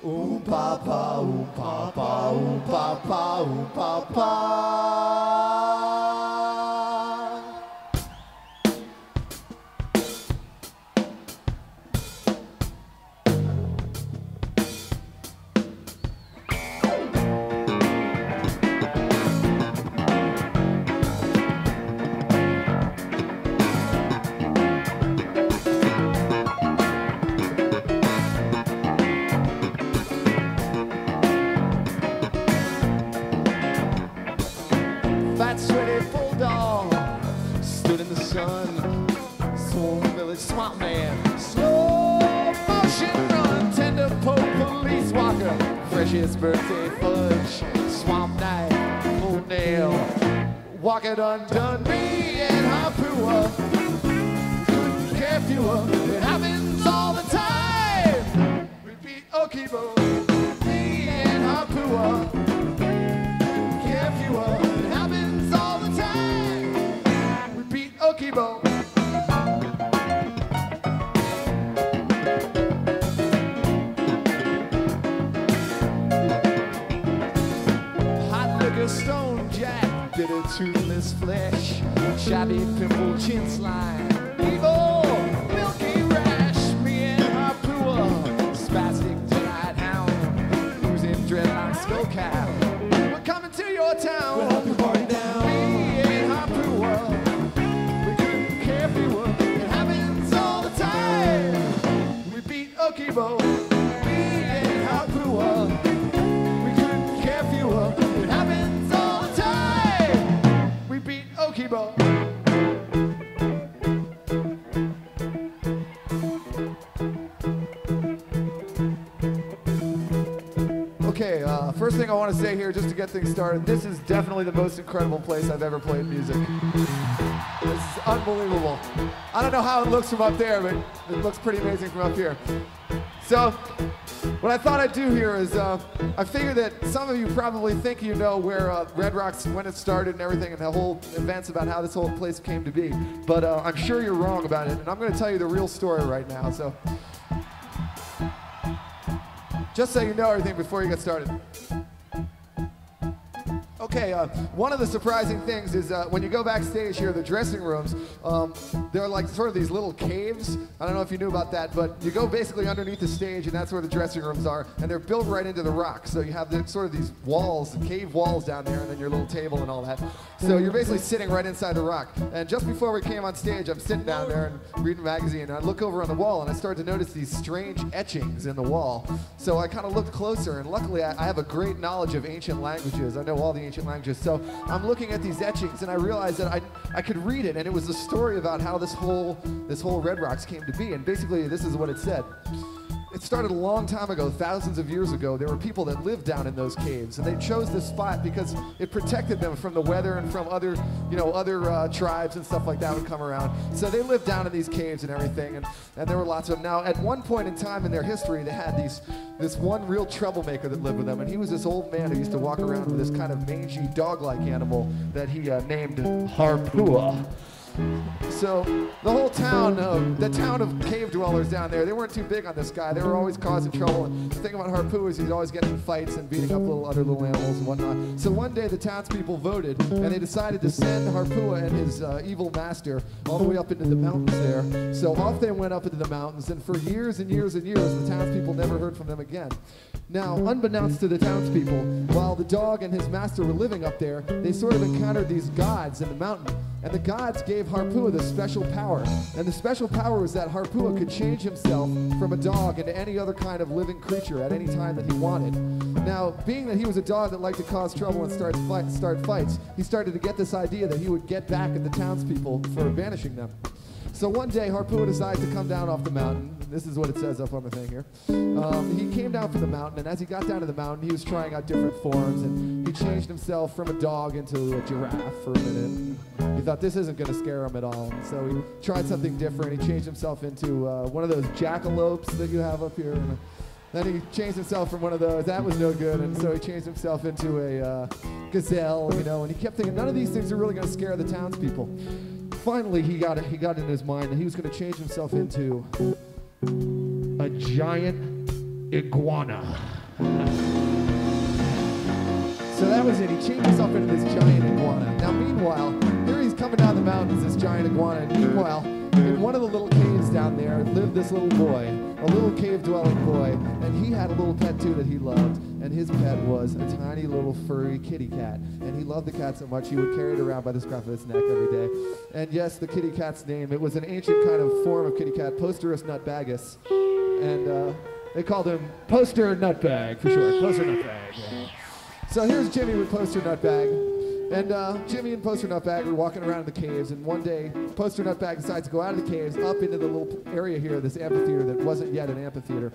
Ooh papa, ooh papa, ooh papa, ooh papa. Fat, sweaty bulldog stood in the sun. Swole village swamp man, slow motion run. Tender poke police walker, freshest birthday fudge. Swamp night, old nail, walk it undone. Me and Hapua couldn't care fewer. It happens all the time. Repeat Okibo. Me and Hapua. It happens all the time. Repeat Okibo. Hot liquor, stone jack, bitter toothless flesh, shabby pimple chin slime, evil milky rash. Me and Hapua, spastic dead hound, losing dreadlock skull cap. Coming to your town. We'll have your party down. Me and Hapua, we couldn't care fewer. It happens all the time. We beat Okibo. Me and Hapua, we couldn't care fewer. It happens all the time. We beat Okibo. Okay, first thing I want to say here, just to get things started, this is definitely the most incredible place I've ever played music. This is unbelievable. I don't know how it looks from up there, but it looks pretty amazing from up here. So, what I thought I'd do here is, I figure that some of you probably think you know where Red Rocks, when it started and everything, and the whole events about how this whole place came to be. But I'm sure you're wrong about it, and I'm going to tell you the real story right now. So, just so you know everything before you get started. Okay, one of the surprising things is when you go backstage here, the dressing rooms, they're like sort of these little caves. I don't know if you knew about that, but you go basically underneath the stage, and that's where the dressing rooms are, and they're built right into the rock. So you have sort of these walls, cave walls down there, and then your little table and all that. So you're basically sitting right inside the rock. And just before we came on stage, I'm sitting down there and reading a magazine, and I look over on the wall, and I start to notice these strange etchings in the wall. So I kind of looked closer, and luckily I have a great knowledge of ancient languages. I know all the ancient languages. So I'm looking at these etchings, and I realized that I could read it, and it was a story about how this whole Red Rocks came to be. And basically, this is what it said. It started a long time ago, thousands of years ago. There were people that lived down in those caves, and they chose this spot because it protected them from the weather and from other tribes and stuff like that would come around. So they lived down in these caves and everything, and there were lots of them. Now, at one point in time in their history, they had this one real troublemaker that lived with them, and he was this old man who used to walk around with this kind of mangy dog-like animal that he named Hapua. So the whole town, the town of cave dwellers down there, they weren't too big on this guy. They were always causing trouble. And the thing about Hapua is he's always getting in fights and beating up other little animals and whatnot. So one day the townspeople voted, and they decided to send Hapua and his evil master all the way up into the mountains there. So off they went up into the mountains, and for years and years and years, the townspeople never heard from them again. Now, unbeknownst to the townspeople, while the dog and his master were living up there, they sort of encountered these gods in the mountain. And the gods gave Hapua this special power. And the special power was that Hapua could change himself from a dog into any other kind of living creature at any time that he wanted. Now, being that he was a dog that liked to cause trouble and start fights, he started to get this idea that he would get back at the townspeople for banishing them. So one day, Hapua decides to come down off the mountain. This is what it says up on the thing here. He came down from the mountain, and as he got down to the mountain, he was trying out different forms, and he changed himself from a dog into a giraffe for a minute. He thought this isn't going to scare him at all, so he tried something different. He changed himself into one of those jackalopes that you have up here. Then he changed himself from one of those. That was no good, and so he changed himself into a gazelle, you know, and he kept thinking, none of these things are really going to scare the townspeople. Finally, he got it in his mind that he was going to change himself into a giant iguana. So that was it. He changed himself into this giant iguana. Now, meanwhile, here he's coming down the mountains, this giant iguana, and meanwhile, in one of the little caves down there lived this little boy, a little cave-dwelling boy, and he had a little pet too that he loved, and his pet was a tiny little furry kitty cat, and he loved the cat so much he would carry it around by the scruff of his neck every day. And yes, the kitty cat's name, it was an ancient kind of form of kitty cat, Posterus nutbagus, and they called him Poster Nutbag for short, Poster Nutbag. Yeah. So here's Jimmy with Poster Nutbag. And Jimmy and Poster Nutbag were walking around in the caves, and one day, Poster Nutbag decides to go out of the caves up into the little area here, this amphitheater that wasn't yet an amphitheater.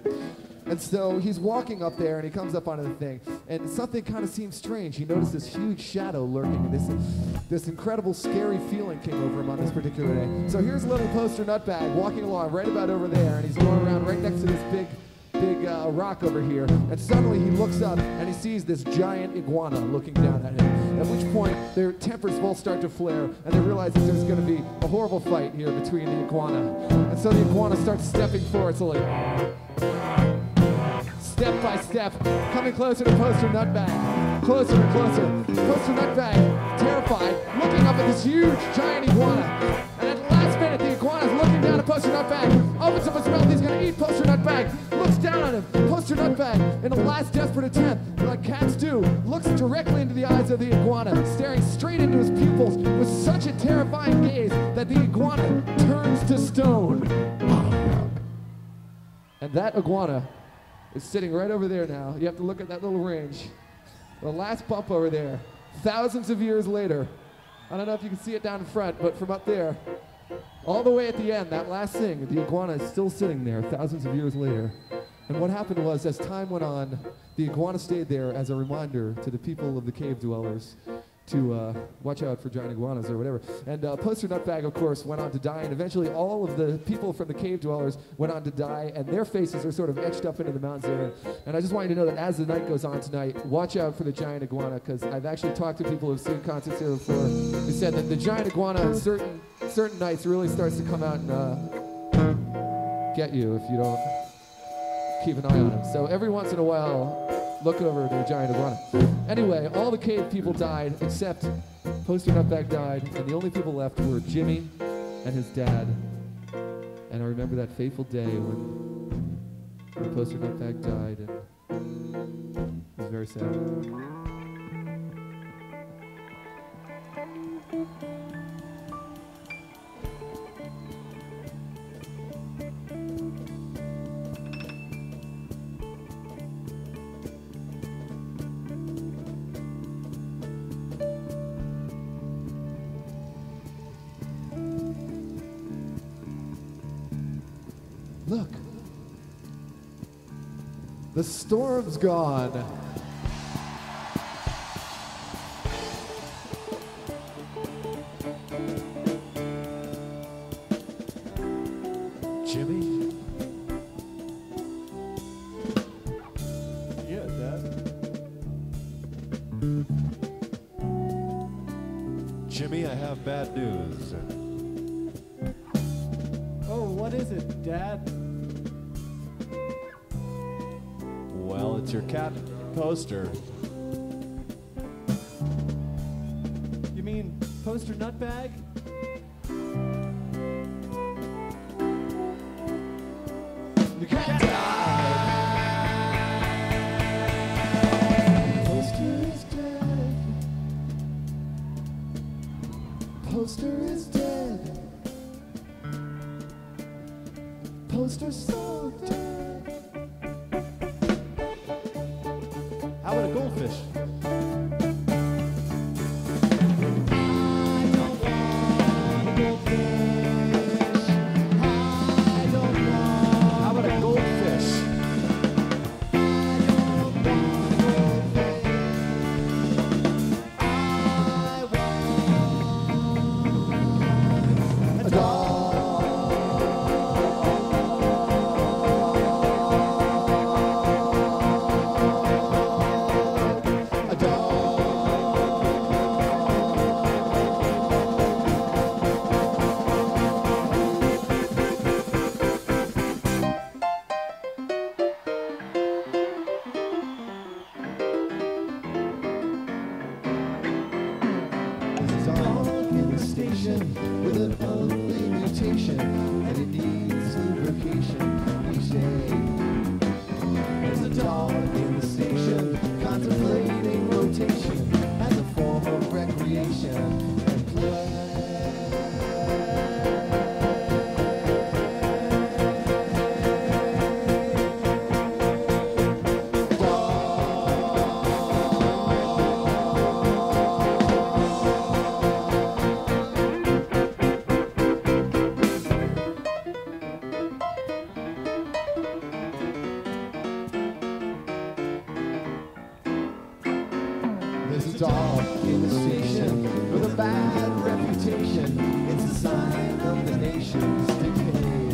And so he's walking up there, and he comes up onto the thing, and something kind of seems strange. He noticed this huge shadow lurking, and this incredible, scary feeling came over him on this particular day. So here's little Poster Nutbag walking along right about over there, and he's going around right next to this big rock over here, and suddenly he looks up and he sees this giant iguana looking down at him, at which point their tempers both start to flare, and they realize that there's going to be a horrible fight here between the iguana. And so the iguana starts stepping forward, so like step by step, coming closer to Poster Nutbag, closer and closer. Poster Nutbag, terrified, looking up at this huge giant iguana, and at the last minute the iguana is looking down at Poster Nutbag, opens up his mouth, he's going to eat Poster Nutbag, looks down at him. Poster Nutbag, in a last desperate attempt, like cats do, looks directly into the eyes of the iguana, staring straight into his pupils with such a terrifying gaze that the iguana turns to stone. And that iguana is sitting right over there now. You have to look at that little range. The last bump over there, thousands of years later. I don't know if you can see it down in front, but from up there, all the way at the end, that last thing, the iguana is still sitting there thousands of years later. And what happened was, as time went on, the iguana stayed there as a reminder to the people of the cave dwellers to watch out for giant iguanas or whatever. And Poster Nutbag, of course, went on to die, and eventually all of the people from the cave dwellers went on to die, and their faces are sort of etched up into the mountains there. And I just want you to know that as the night goes on tonight, watch out for the giant iguana, because I've actually talked to people who've seen concerts here before who said that the giant iguana on certain nights really starts to come out and get you if you don't keep an eye on him. So every once in a while, look over to the giant iguana. Anyway, all the cave people died except Poster Nutbag died, and the only people left were Jimmy and his dad. And I remember that fateful day when Poster Nutbag died, and it was very sad. Look, the storm's gone. Jimmy? Yeah, Dad. Jimmy, I have bad news. Oh, what is it, Dad? Well, it's your cat Poster. You mean Poster Nutbag? The cat died. Poster is dead. Poster is dead. Poster's so dead. How about a goldfish? How about a goldfish? A dog. A dog. station with an ugly mutation, and it needs lubrication each day. There's a dog in the station contemplating rotation as a form of recreation and play. There's a dog in the station with a bad reputation. It's a sign of the nation's decay.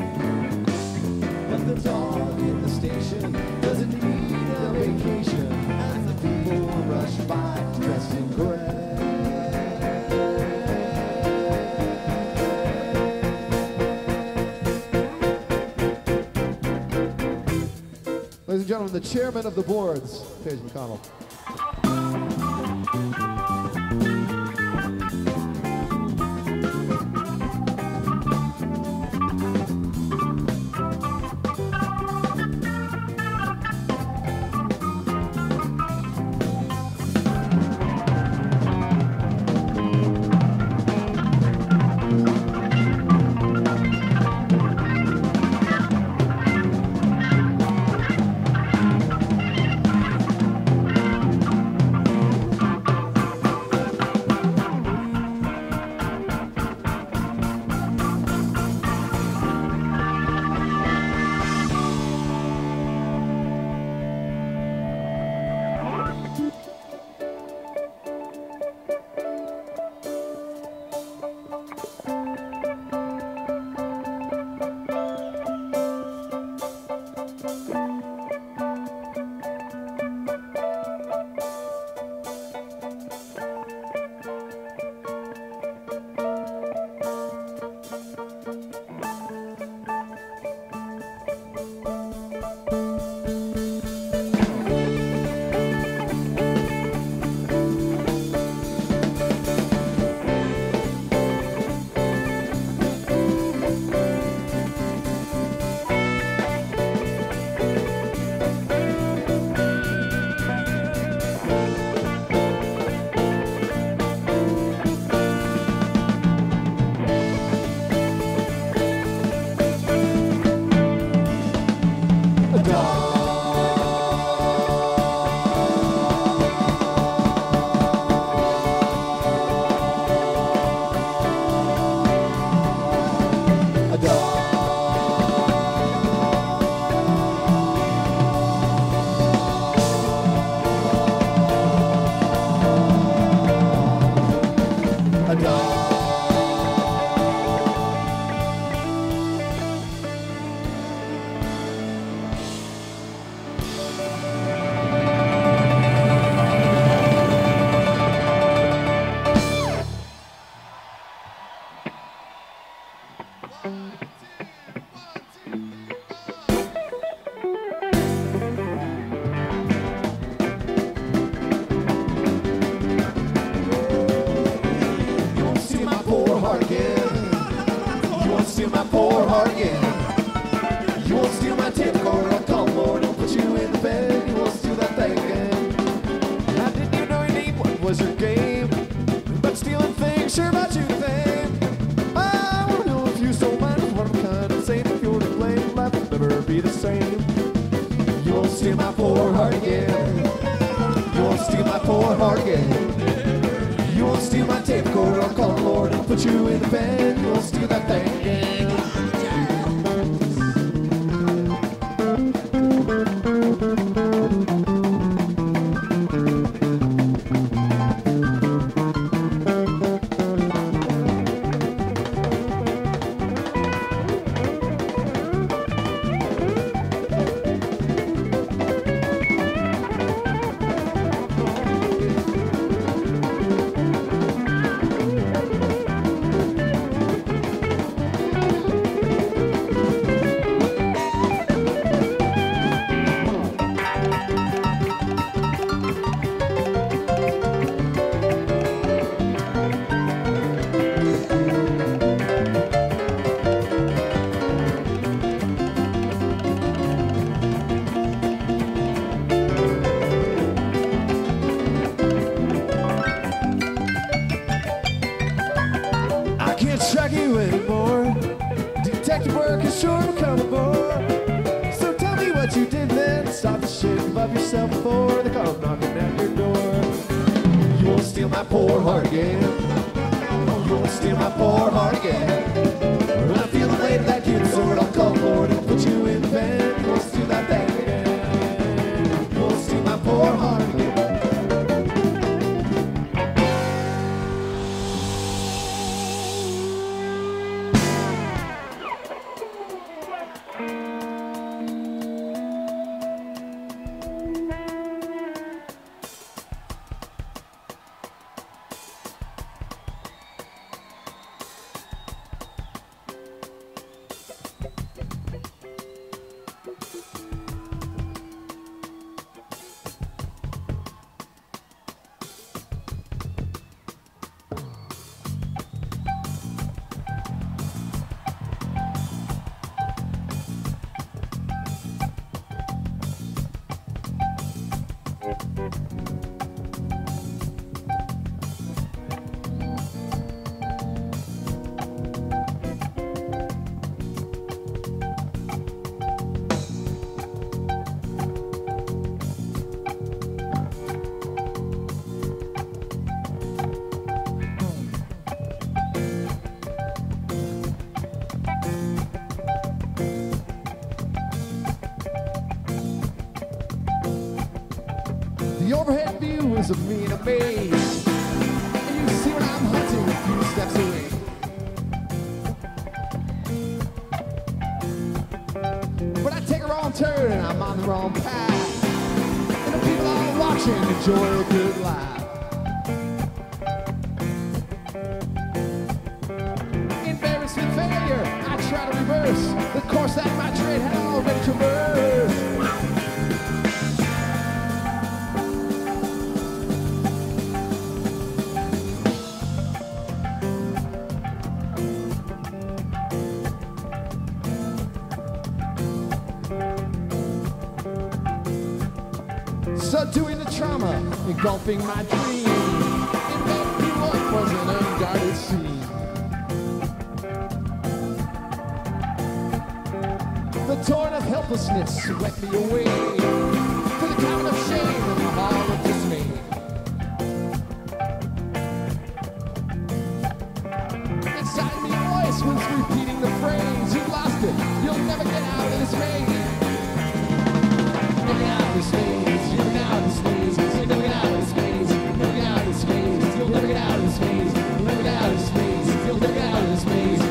But the dog in the station doesn't need a vacation as the people rush by dressed in gray. Ladies and gentlemen, the chairman of the boards, Paige McConnell. Expect work is sure to come aboard. So tell me what you did then. Stop the shit above yourself before they come knocking at your door. You won't steal my poor heart again. You won't steal my poor heart again. When I feel the weight of that kid's sword, I'll call for it and put you in the bed. You won't steal that thing again. You won't steal my poor heart again. The overhead view is of me in a maze, and you see what I'm hunting a few steps away. But I take a wrong turn and I'm on the wrong path, and the people all watching enjoy a good laugh. Embarrassed with failure, I try to reverse the course that my trade had already traversed. Subduing the trauma, engulfing my dream. It made me what was an unguarded scene. The torrent of helplessness swept me away to the cabin of shame and the hall of dismay. Inside me a voice was repeating the phrase, you lost it, you'll never get out of this maze. Never get out of this maze. You'll never get out of this maze. You'll never get out of this maze. You'll never get out of this maze. You'll never get out of this maze. You'll never get out of this maze. You'll never get out of this maze. You'll never get out of this maze.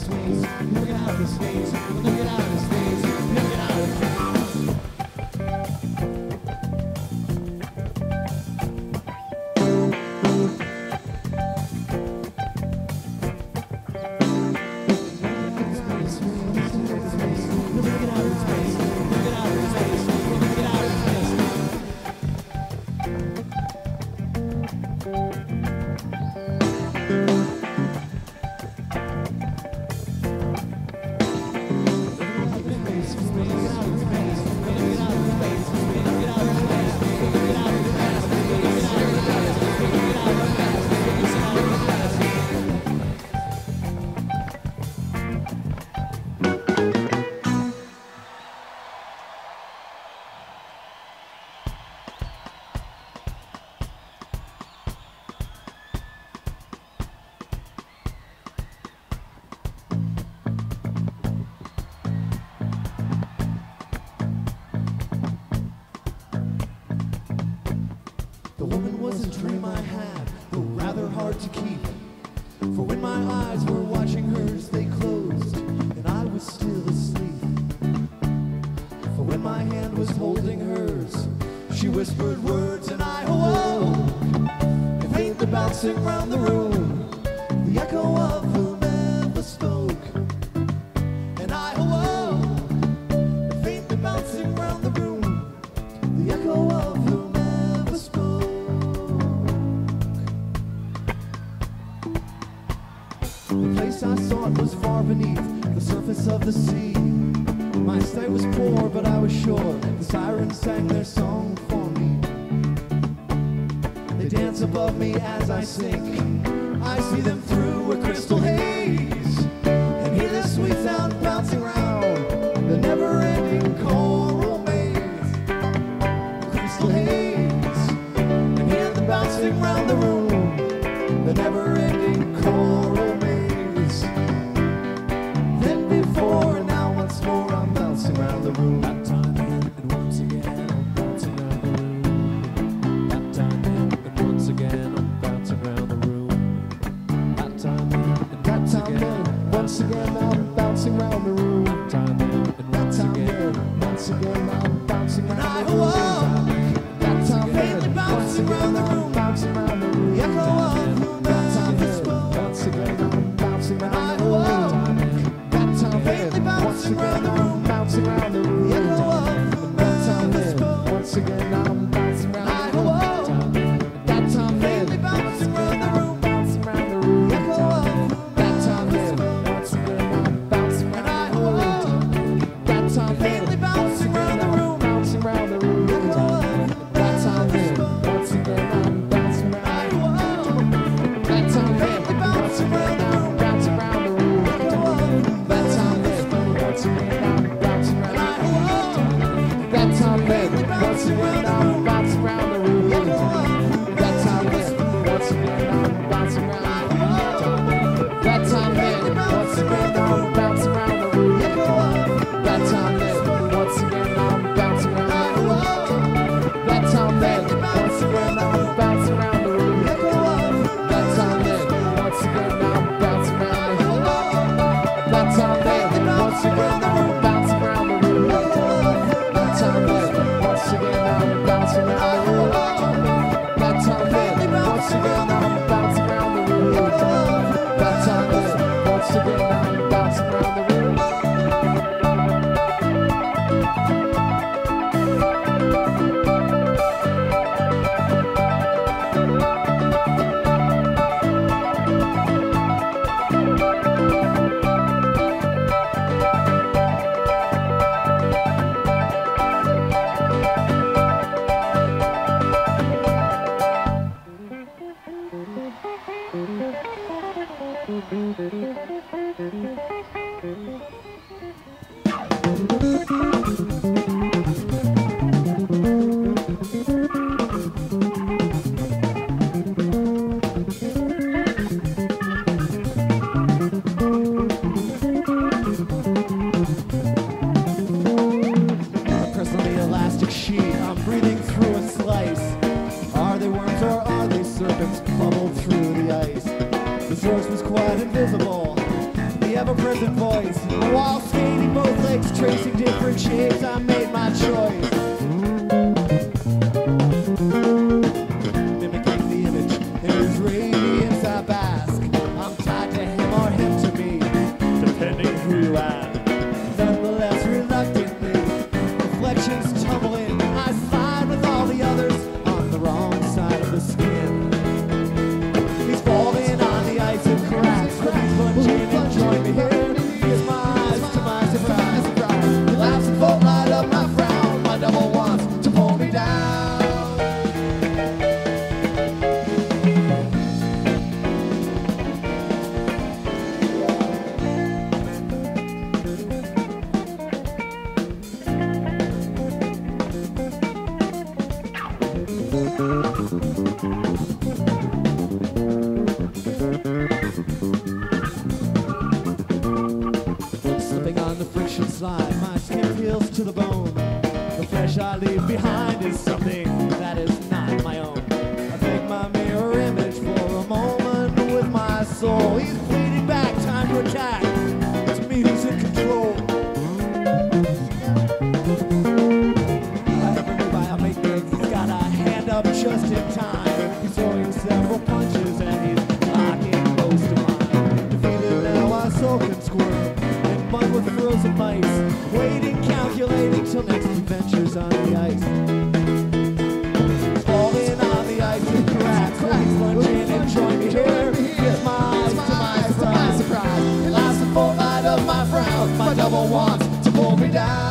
space, never get out of this phase, we'll never get out of this phase, never get out of this phase. The woman was a dream I had, but rather hard to keep. For when my eyes were watching hers, they closed, and I was still asleep. For when my hand was holding hers, she whispered words and I awoke. And faintly bouncing round the room, the echo of whomever spoke. And I awoke, and faintly bouncing round the room, the echo of whomever spoke. The place I sought was far beneath the surface of the sea. My sight was poor, but I was sure the sirens sang their song for me. They dance above me as I sink. I see them through a crystal haze and hear the sweet sound bouncing round the never-ending choral maze. Crystal haze and hear them bouncing round the room, the never-ending choral maze. Then before and now once more I'm bouncing round the room. That time and once again I'm bouncing round the room. That time and once again I'm bouncing round the room. That time and once again I'm bouncing round the room. That time and once again I'm bouncing round the room. That time and bouncing round the room, bouncing round the room. The echo of whomever spoke. Once again I'm bouncing round the room. That time and bouncing round the room, bouncing round the room. The echo of whomever spoke. Once again I'm bouncing round the room. That time and bouncing round the room, bouncing round the room. The echo of that time and once again I'm bouncing round the room. That time and bouncing round the room, bouncing round the room. The echo of that time and once again I'm bouncing round the room. That time and bouncing round the room, bouncing round the room. The echo of that time and once again I'm bouncing round the room. That time and once again I'm bouncing round the room. That time and once again I'm bouncing round the room. That time and once again I'm bouncing round the room. That time and once again I'm bouncing round the room. That time and once again I'm bouncing round the room. That time and once again I'm bouncing round the room. That time and once again I'm bouncing round the room. That time and once again I'm bouncing round the room. That time and once again I'm bouncing round the room. That time and once again I'm bouncing round the room. ever-present voice. While skating both legs, tracing different shapes, I made my choice. Mimicking the image in his radiance I bask. I'm tied to him or him to me, depending who you ask. Nonetheless, reluctantly, reflections tumble in. I slide with all the others on the wrong side of the skin. He's falling on the ice and cracks, but he's plunging and join me here. Here's my eyes to my surprise. He laughs and full light up my frown. My double wants to pull me down. Slipping on the friction slide, my skin peels to the bone. The flesh I leave behind is something that is not my own. I beg my mirror image for a moment with my soul. He's bleeding back, time to attack. It's me who's in control. Every move I make, he's got a hand up just in time. He's throwing several punches and he's locking close to mine. Defeated now, I sulk and squirm in mud with frozen mice, waiting, calculating till next adventures on the ice. Falling on the ice and cracks, plunging and join me here. Here's my eyes to my surprise. It lasts the full light of my frown. My double wants to pull me down.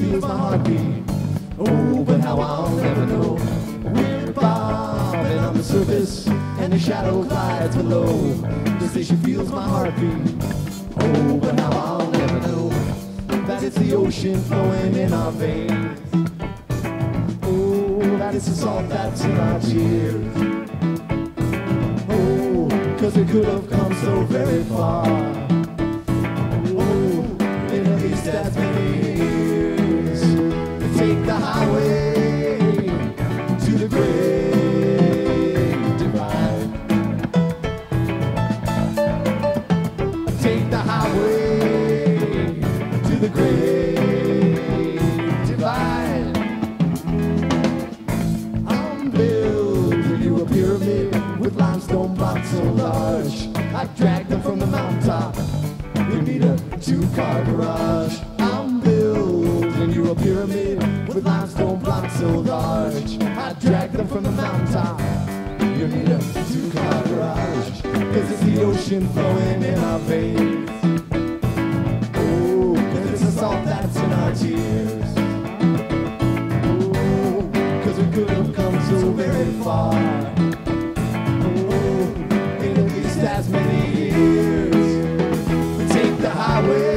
feels my heartbeat. Oh, but how I'll never know. We're bobbing on the surface, and the shadow glides below. The station feels my heartbeat. Oh, but how I'll never know that it's the ocean flowing in our veins. Oh, that it's the salt that's in our tears. Oh, 'cause we could have come so very far. Oh, in at least as many years. Take the highway to the great divide. Take the highway to the great divide. I'm building you a pyramid with limestone blocks so large I dragged them from the mountaintop. You need a two-car garage. I'm building you a pyramid with limestone blocks so large I dragged them from the mountaintop. You need a two-car garage, 'cause it's the ocean flowing in our veins. Oh, 'cause it's the salt that's in our tears. Oh, 'cause we could have come so very far. Oh, in at least as many years. Take the highway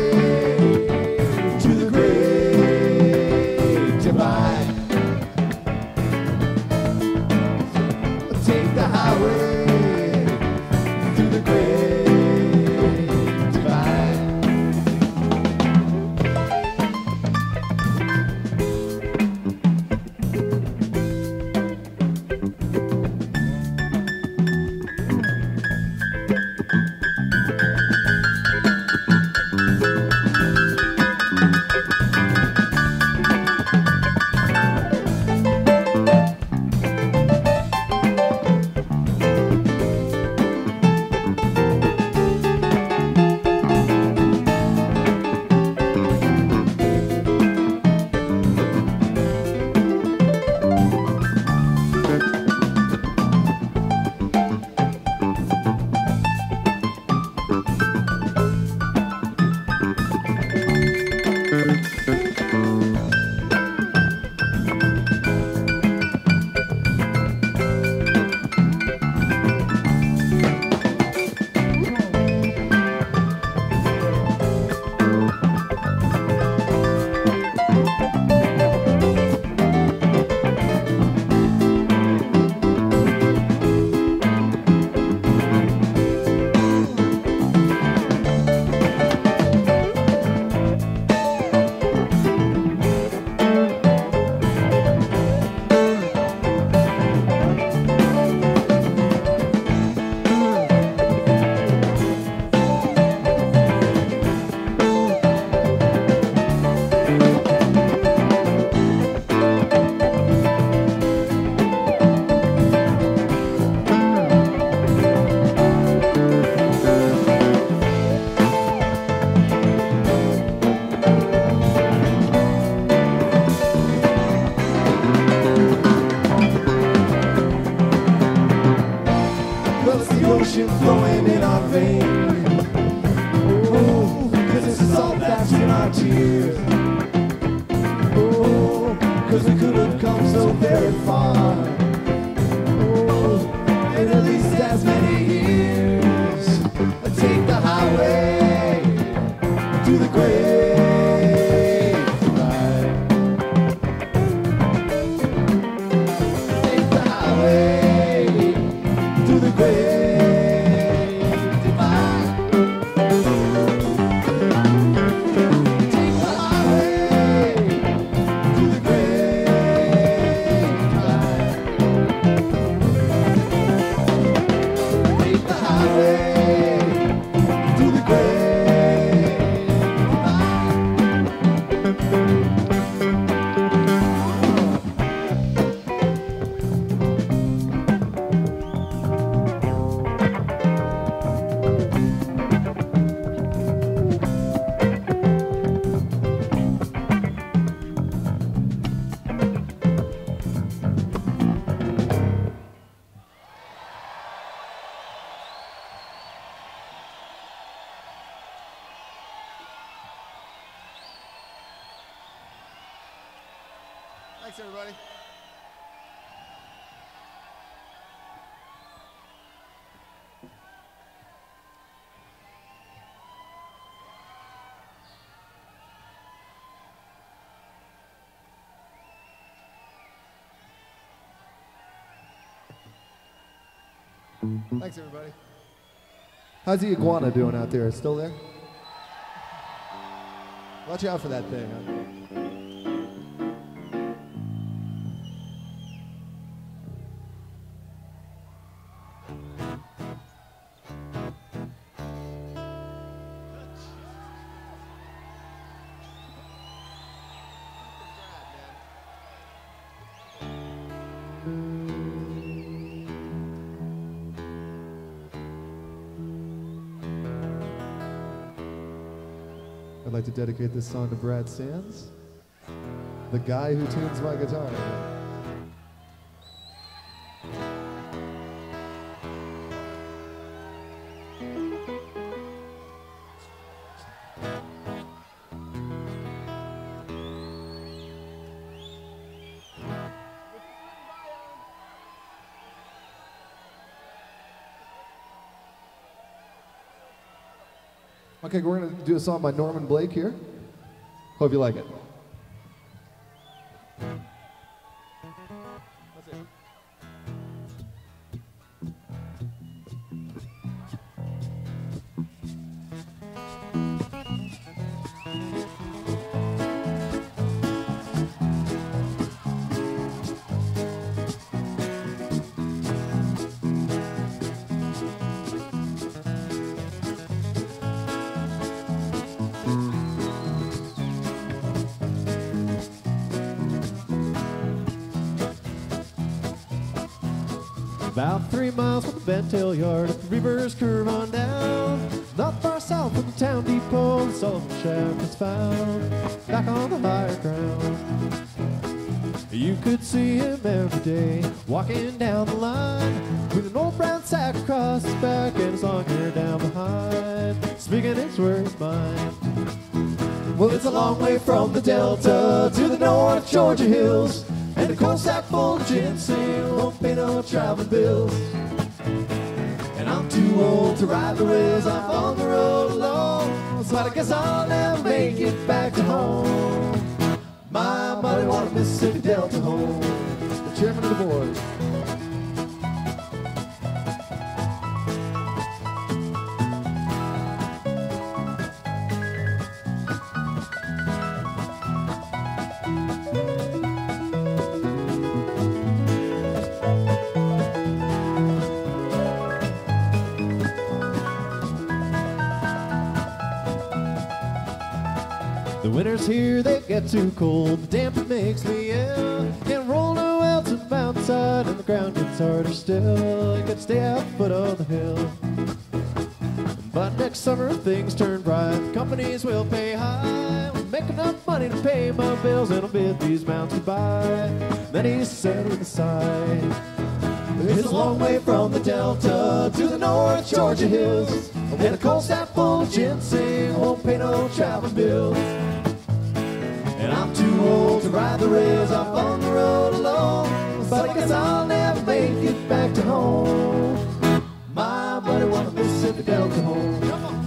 to the great divide. Take the highway to the great divide. Ocean flowing in our veins. Oh, 'cause it's the salt that's in our tears. Oh, 'cause we could have come so very far. Oh, in at least as many years. Take the highway to the great divide. Take the highway to the great. Take the highway to the great divide. Thanks, everybody. Thanks, everybody. How's the iguana doing out there? Still there? Watch out for that thing. Huh? I'd like to dedicate this song to Brad Sands, the guy who tunes my guitar. Okay, we're going to do a song by Norman Blake here. Hope you like it. About 3 miles from the Bentail Yard, at the river's curve on down. Not far south from the town depot, the Sullivan Shaft is found. Back on the higher ground, you could see him every day, walking down the line, with an old brown sack across his back and his long hair down behind, speaking his words mine. Well, it's a long way from the Delta to the North Georgia hills, and a coal sack full of ginseng won't pay no traveling bills. And I'm too old to ride the rails, I'm on the road alone, but I guess I'll never make it back to home. My money want a Mississippi Delta home. The chairman of the board. The winters here, they get too cold. The damp, it makes me ill. Can't roll no well to the mountainside, and the ground gets harder still. You gotta stay at the foot of the hill. But next summer, things turn bright. The companies will pay high. We'll make enough money to pay my bills, and I'll bid these mounts goodbye. Then he said with a sigh, it's a long way from the Delta to the North Georgia hills, and a coal stack full of ginseng won't pay no traveling bills. And I'm too old to ride the rails, I'm on the road alone, but I guess I'll never make it back to home. My buddy want a Mississippi Delta home. Come on.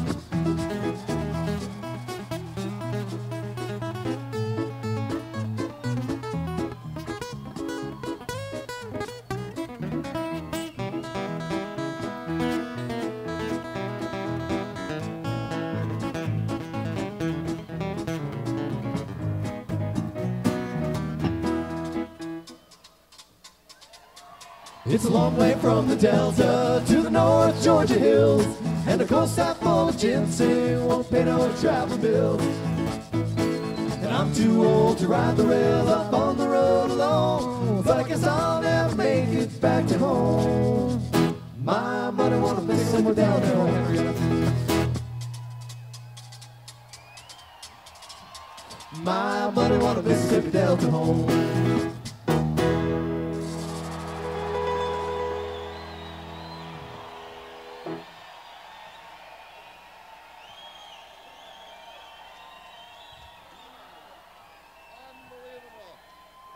It's a long way from the Delta to the North Georgia hills, and a coal stack full of ginseng won't pay no travel bills. And I'm too old to ride the rails, up on the road alone, but I guess I'll never make it back to home. My money want a Mississippi Delta home. My money want a Mississippi Delta home.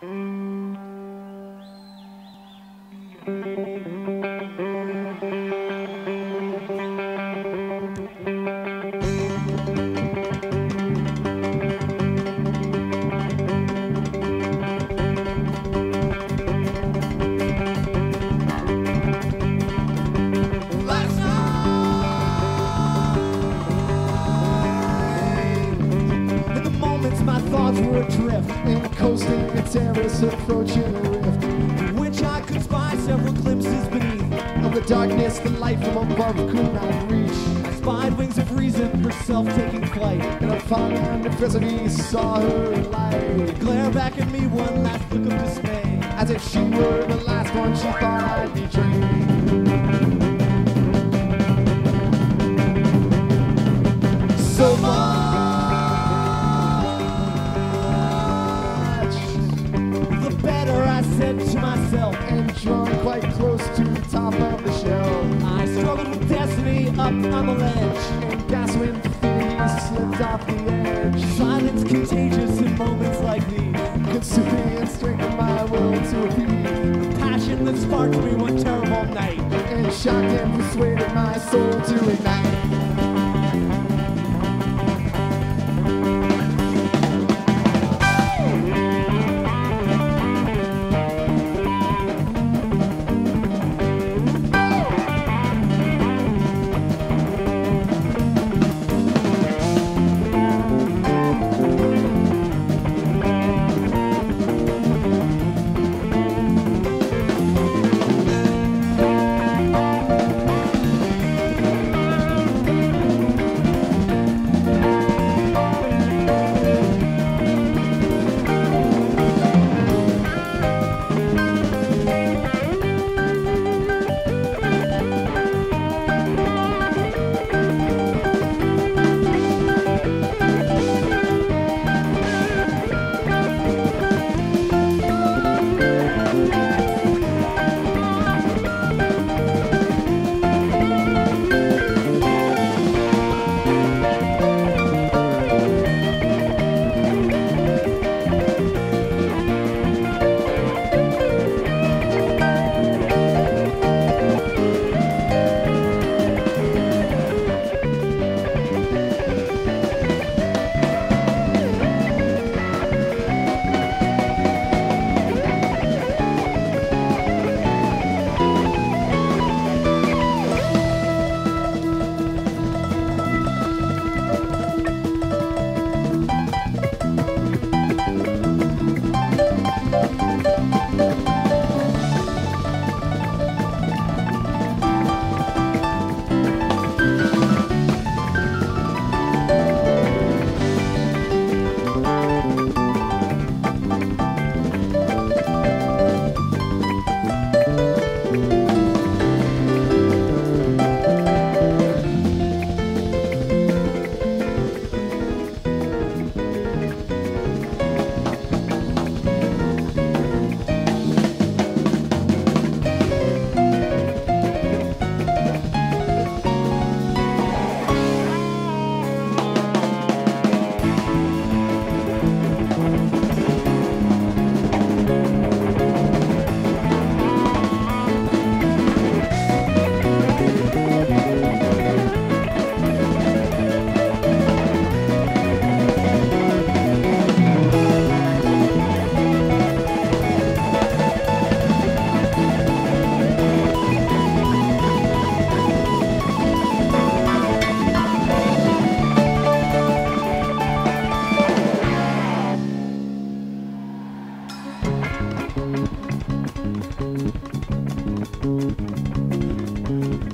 Unbelievable. darkness, the light from above could not reach. I spied wings of reason, herself taking flight, and upon the precipice saw her light. Glare back at me one last look of dismay, as if she were the last one she thought I'd betray. So much, the better, I said to myself, and drawn quite close to the top of the shelf. I struggled with destiny up on the ledge, and gas when defeat slipped off the edge. Silence contagious in moments like these, consuming and strengthening my will to appease. The passion that sparked me one terrible night, and shocked and persuaded my soul to ignite.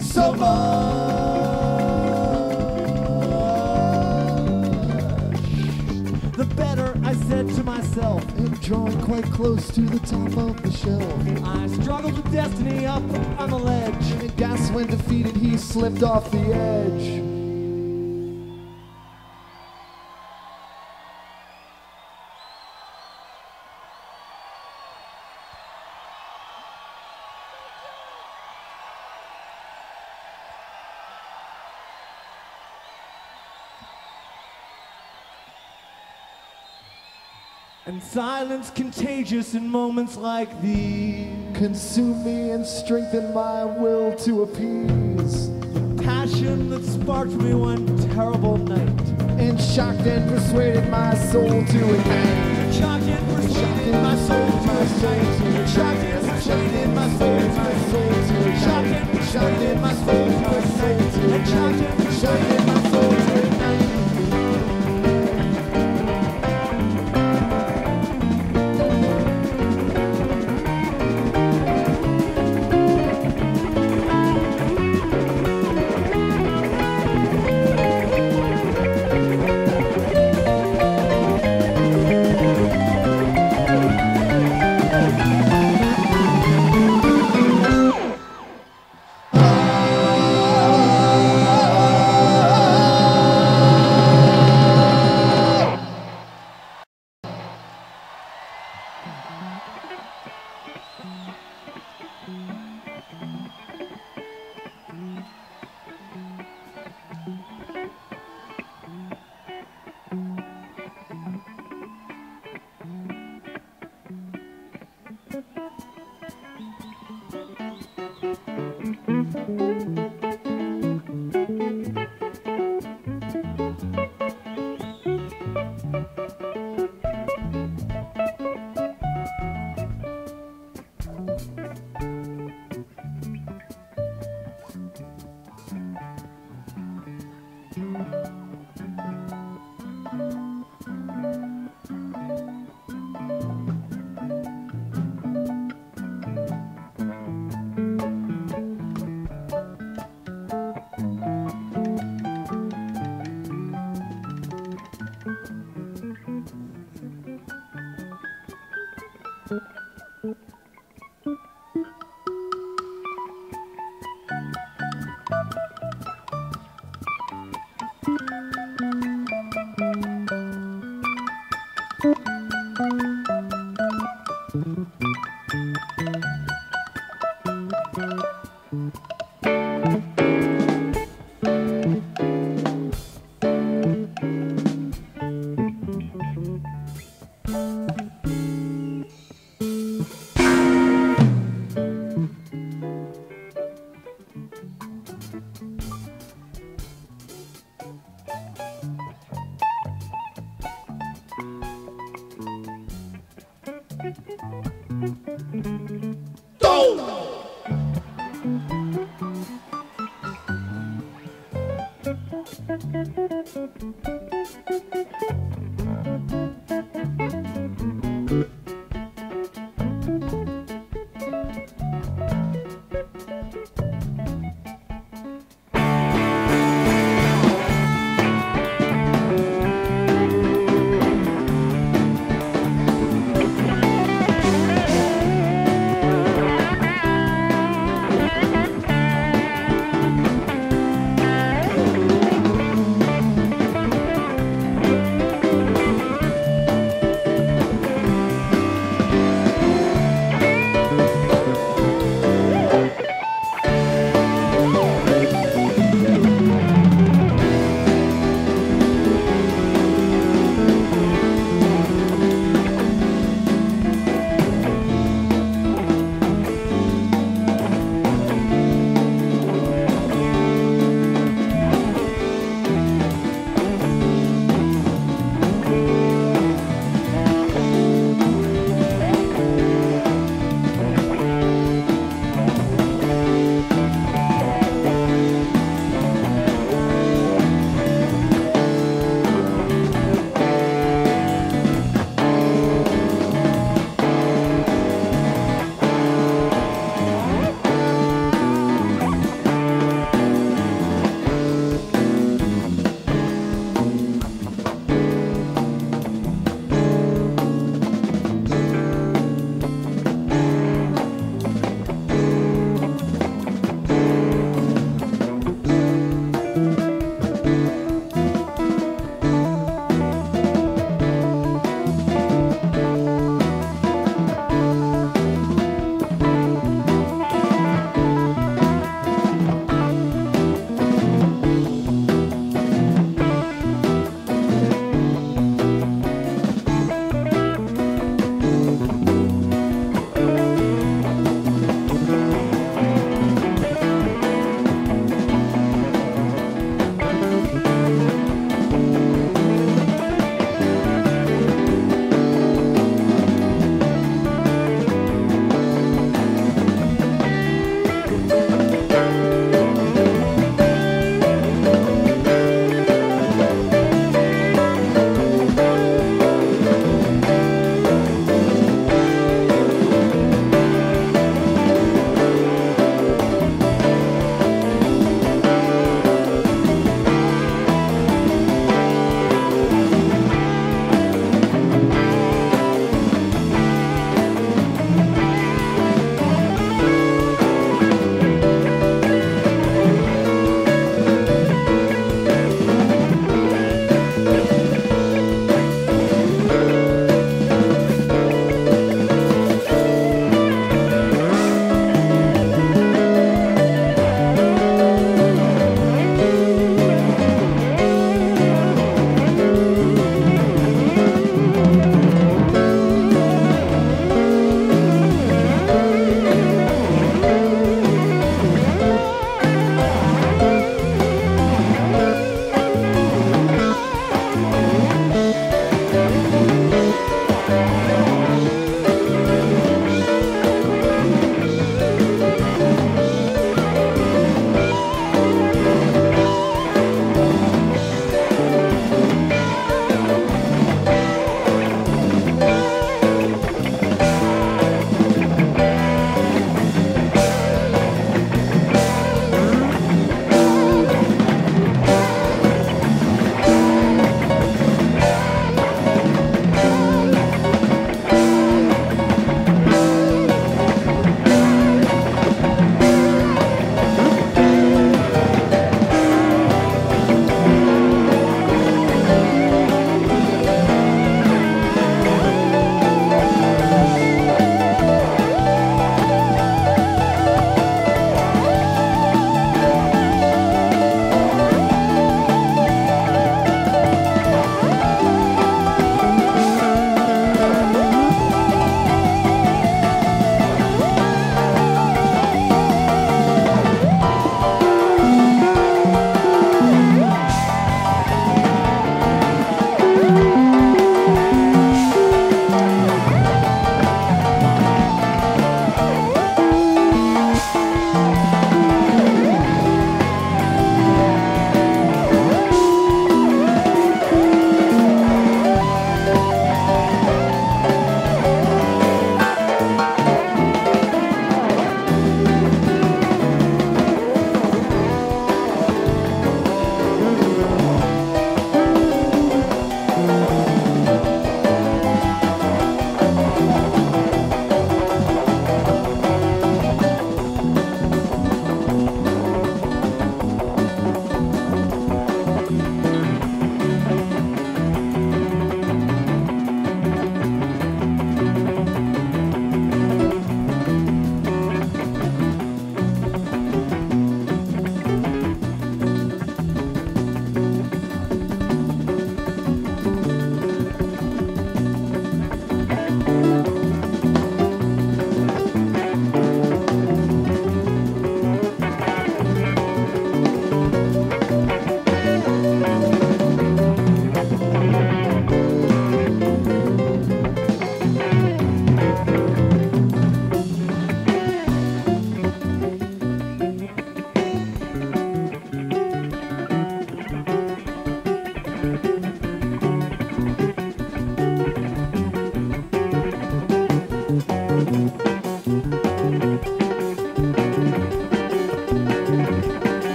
So much, the better, I said to myself, and drawn quite close to the top of the shelf. I struggled with destiny up on the ledge, and gas when defeated he slipped off the edge. And silence contagious in moments like these, consume me and strengthen my will to appease. The passion that sparked me one terrible night, and shocked and persuaded my soul to ignite. Shocked and persuaded my soul to ignite. Shocked and persuaded my soul to ignite. Shocked and persuaded my soul to ignite. And shocked and persuaded my soul to ignite.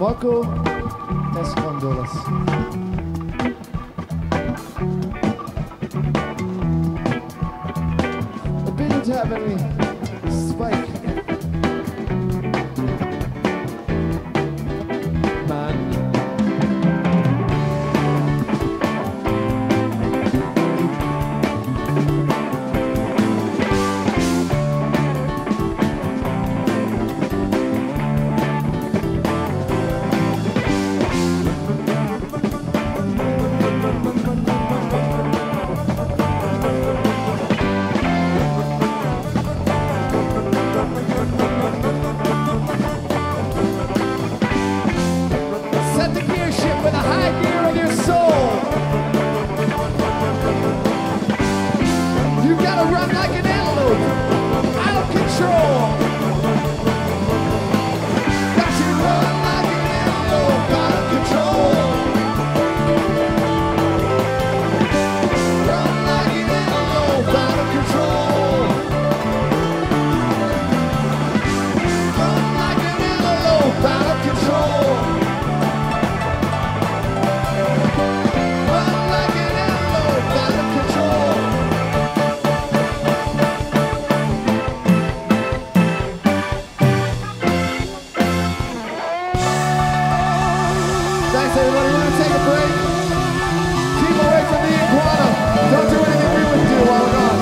Marco Escondolas. Opinions have any spike? Man. Set the gear shift with a high gear of your soul. You gotta run like an antelope, out of control. Got you run like an antelope, out of control. Run like an antelope, out of control. Run like an antelope, out of control. Run like an antelope, out of control. Thanks everybody, we're gonna take a break. Keep away from the iguana. Don't do anything we wouldn't do while we're gone.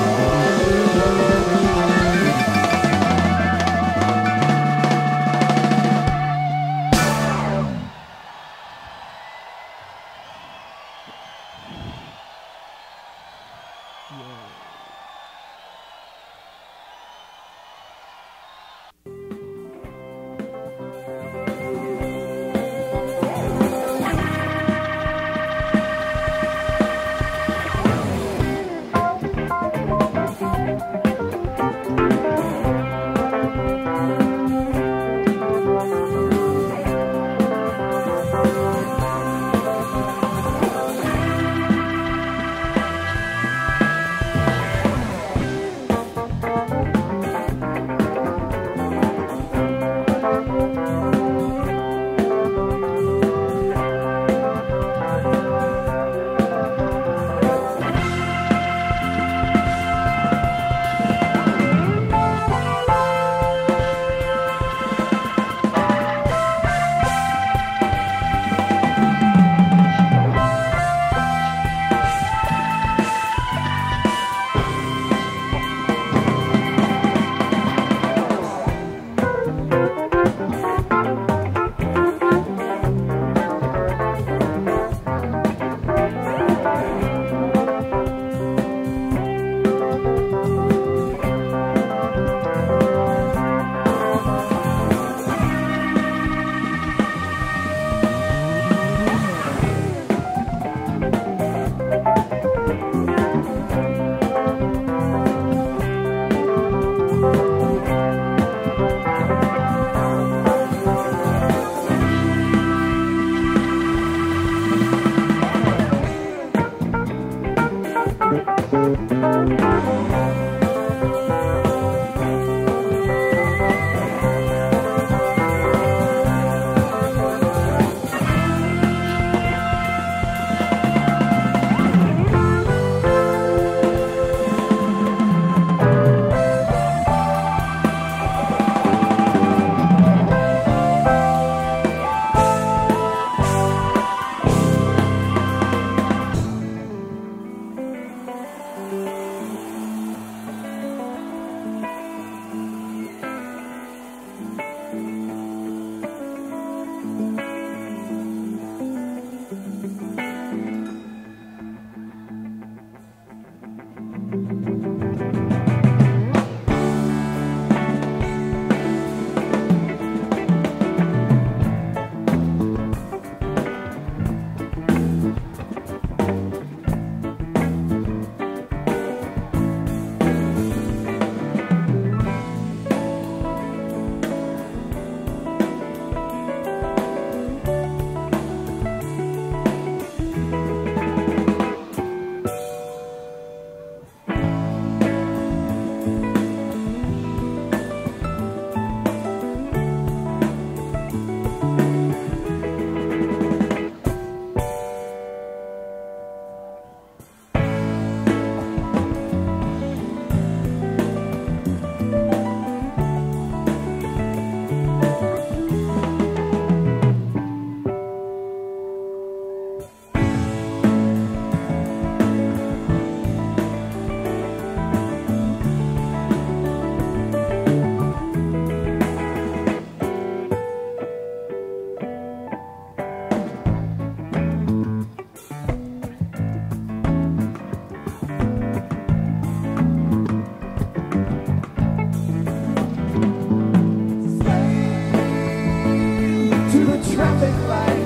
traffic light.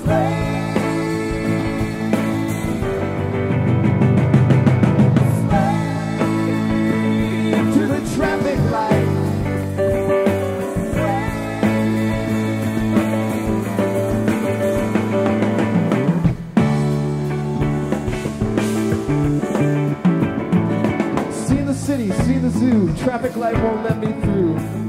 Slave to the traffic light. Seen the city, seen the zoo. Traffic light won't let me through.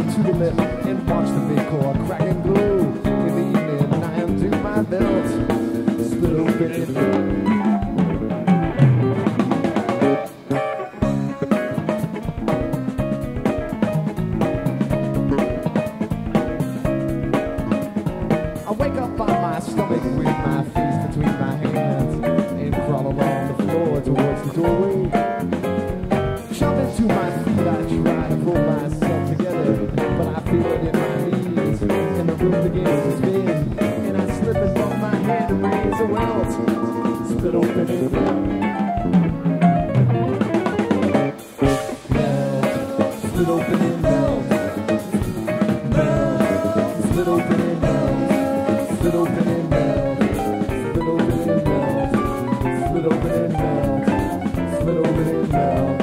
To the left and watch the big core crack and glow. In the evening, I undo my belt, split open and I wake up on my stomach with my face between my hands and crawl along the floor towards the doorway. Jump into my feet, I try to pull myself together, but I feel it in my knees, and the room begins to spin, and I slip and bump my hand and raise a welt, split open and down. Melt, split open and melt, melt, split open and melt, split open and melt, split open and melt, split open and melt, split open and melt.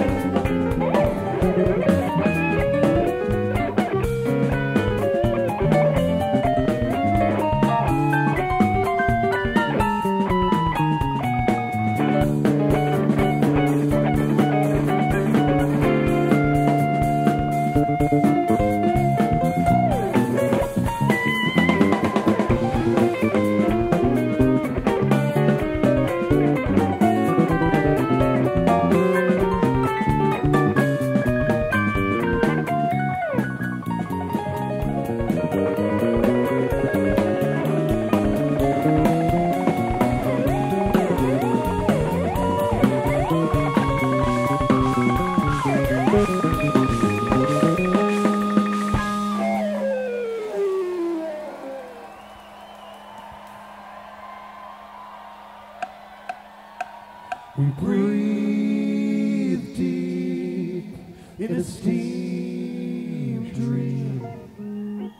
We breathe deep in a steam dream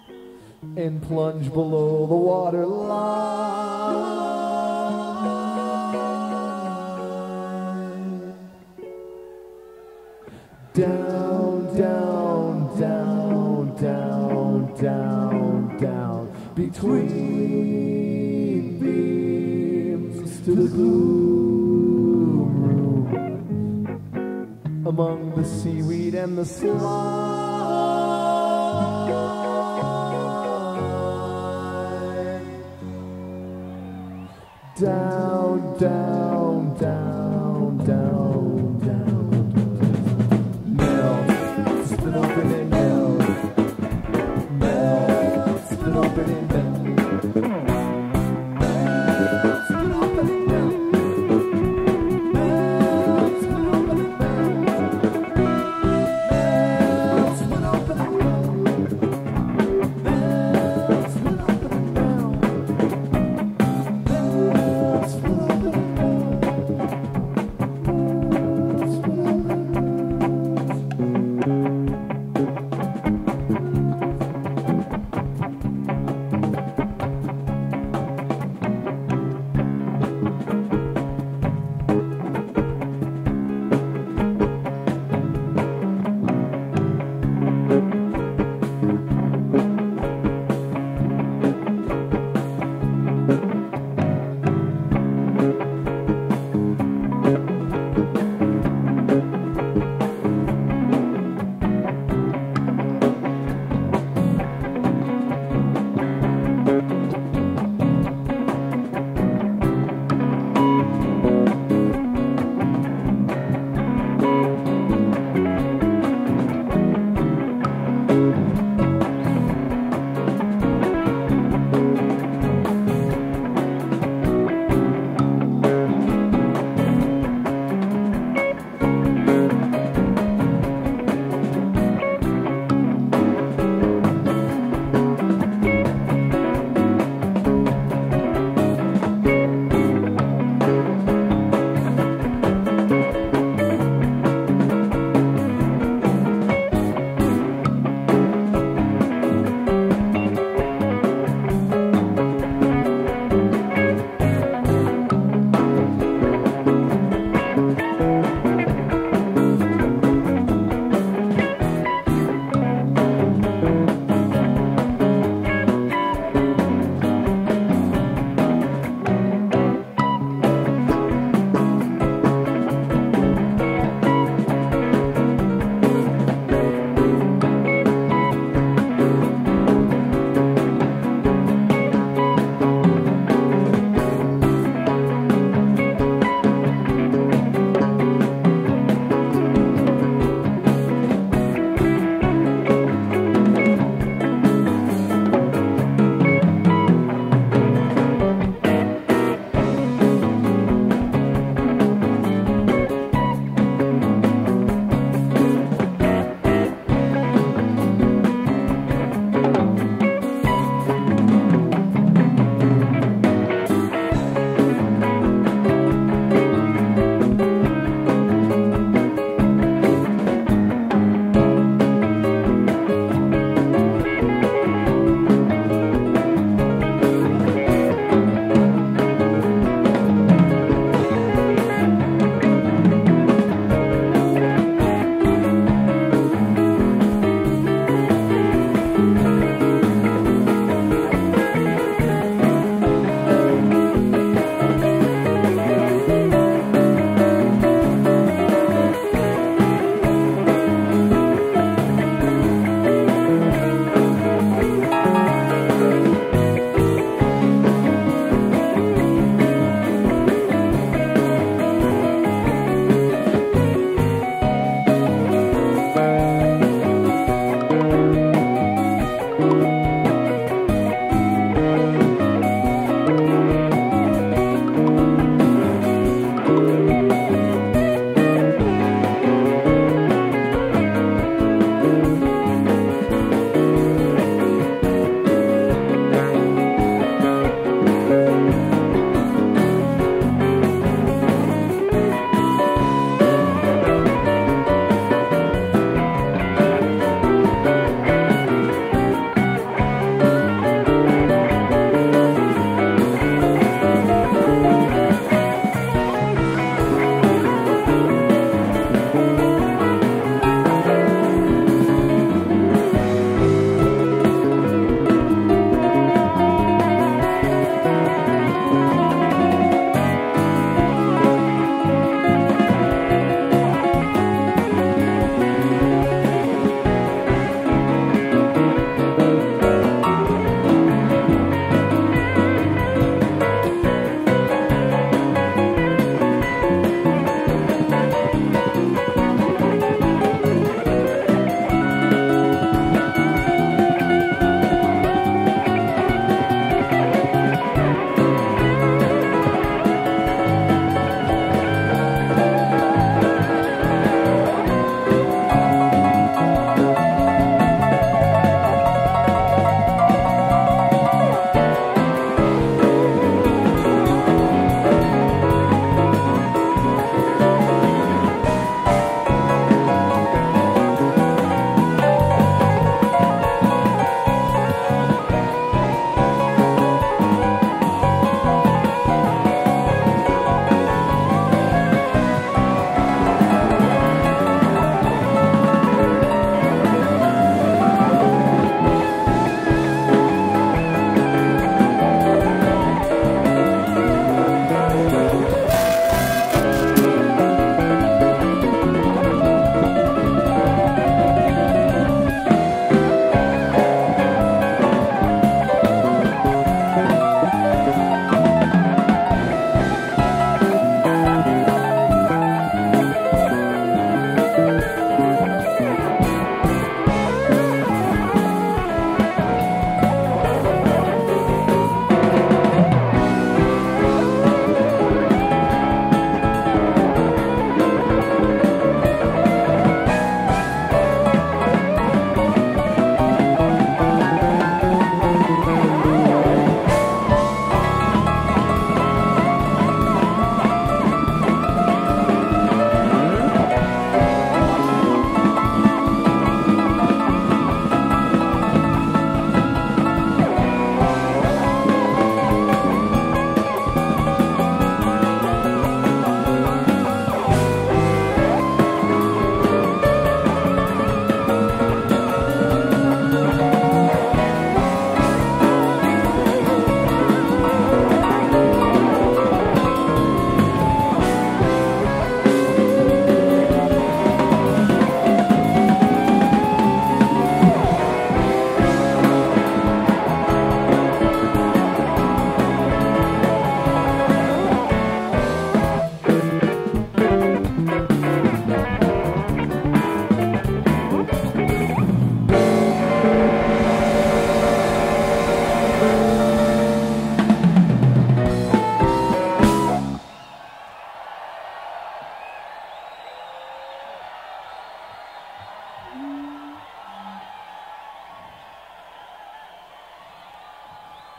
and plunge below the water line. Down, down, down, down, down, down, between beams to the gloom room, among the seaweed and the slime. Down, down, down, down, down. Melt, split open and melt. Melt, split open and melt.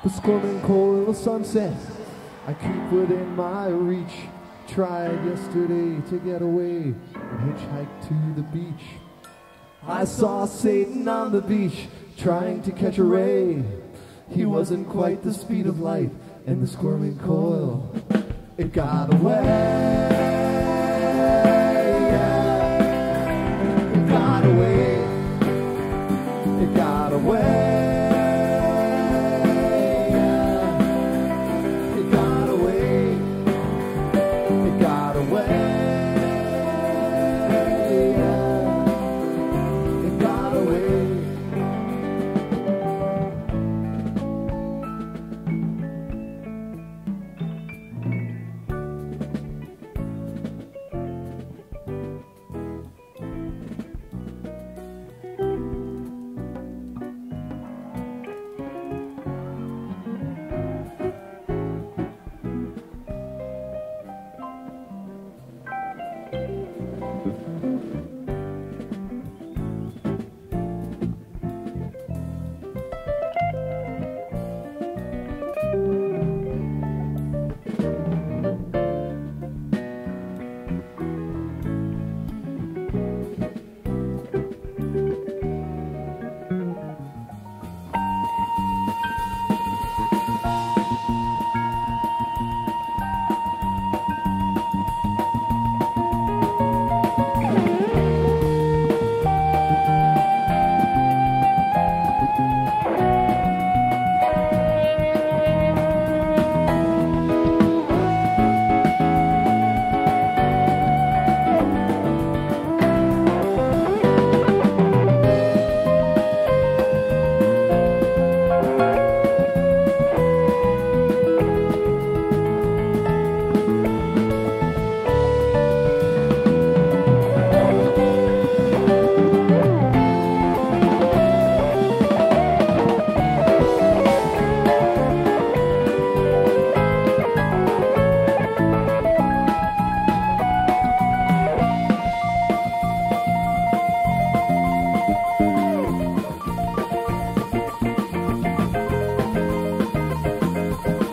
The scorching cold of the sunset I keep within my reach. Tried yesterday to get away and hitchhike to the beach. I saw Satan on the beach trying to catch a ray. He wasn't quite the speed of light, and the squirming coil, it got away. It got away. It got away. It got away. It got away. It got away.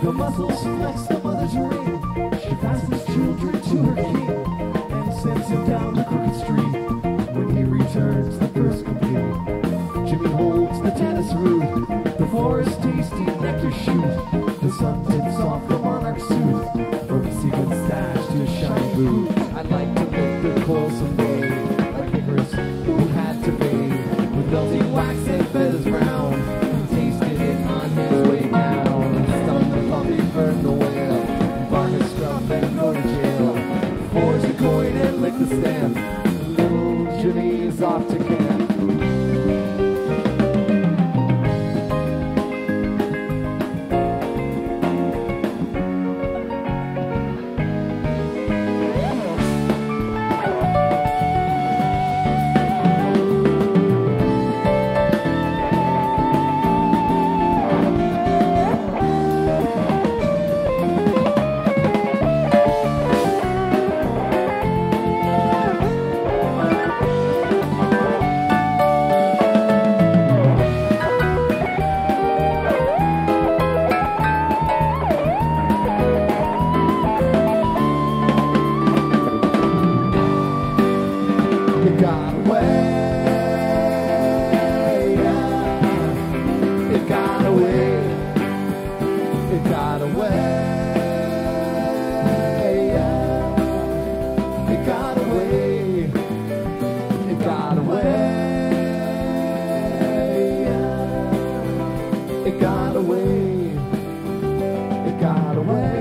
The muscles flex the mother's ring. She fastens children to her king and sends him down the crooked street. When he returns, the first complete. Jimmy holds the tennis root. The forest tasty nectar shoot. The sun tips off the monarch suit. From a sequin stash to a shiny boot. I'd like to lick the coil someday, like Icarus who had to bathe with melting wax and feathers brown. He tasted it on his way down. Burn the whale, bark a scruff and go to jail. Forge the coin and lick the stamp. Little Jimmy is off to camp. It got away. It got away. It got away. It got away. It got away. It got away. It got away.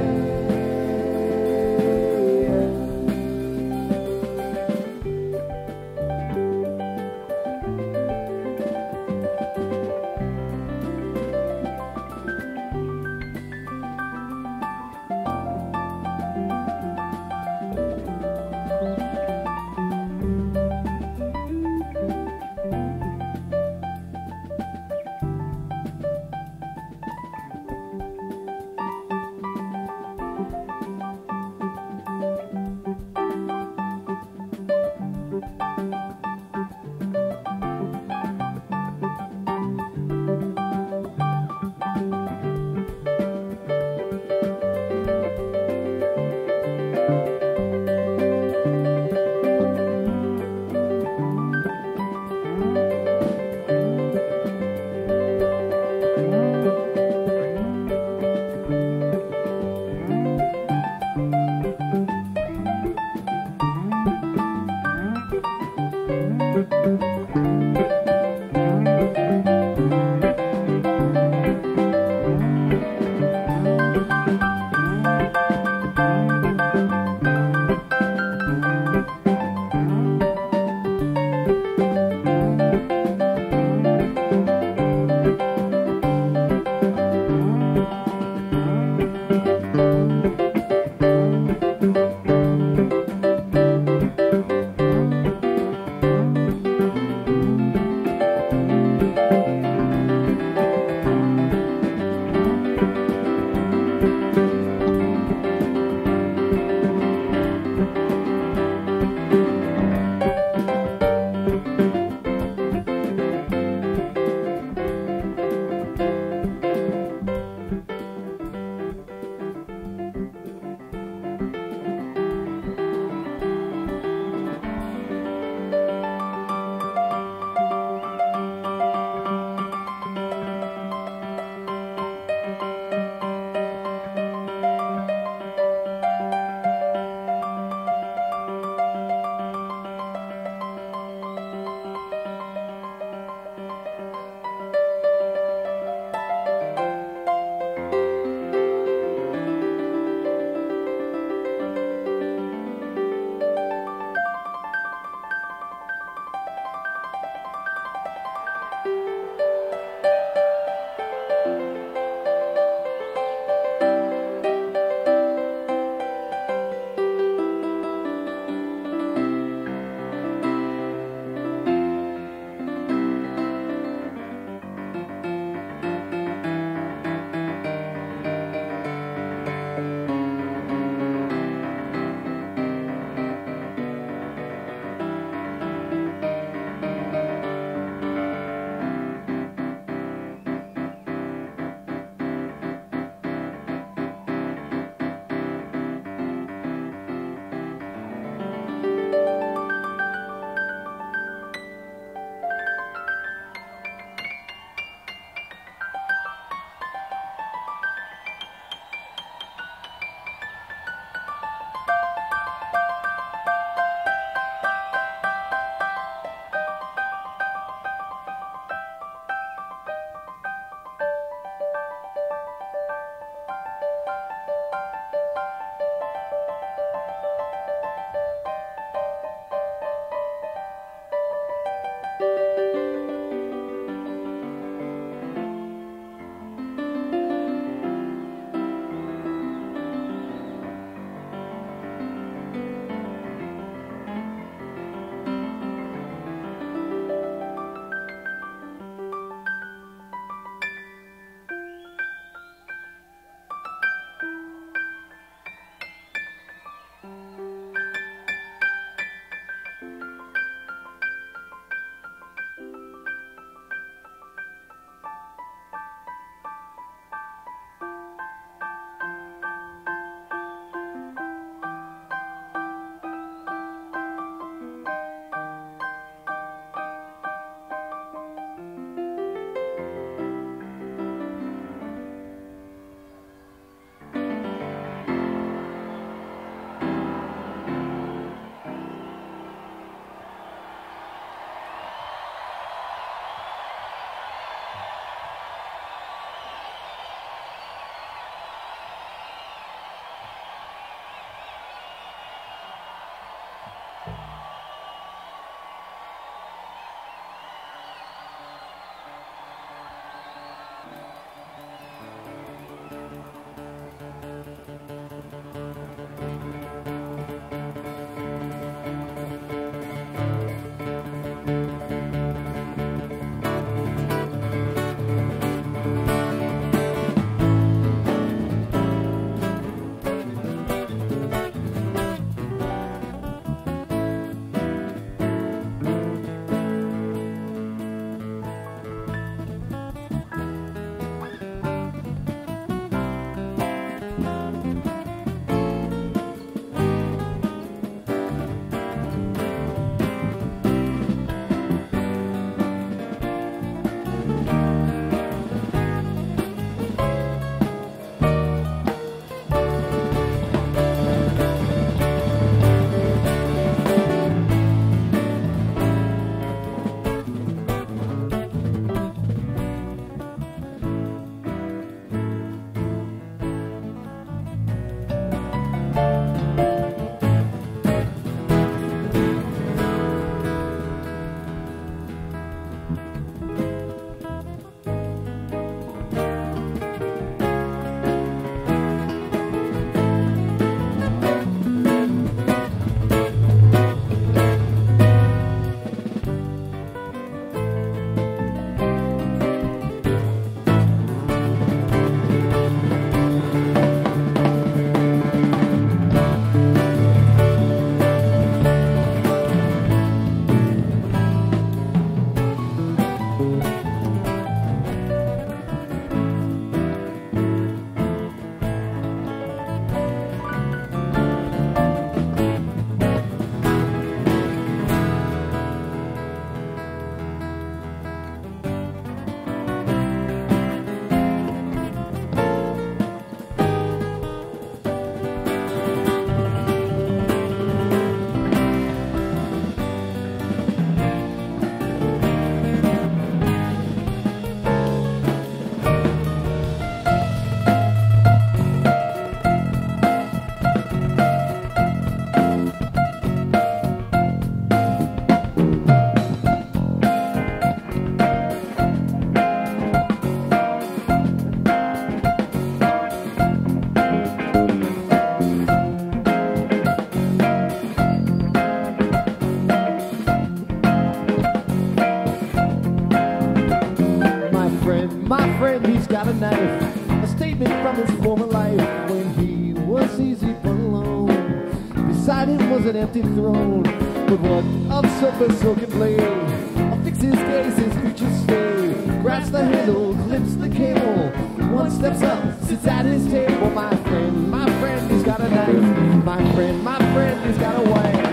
My friend, he's got a knife. A statement from his former life when he was easy but alone. Beside him was an empty throne with one of silver silken blade. I'll fix his gaze, his features stay. Grasps the handle, clips the cable. One steps up, sits at his table. My friend, he's got a knife. My friend, he's got a wife.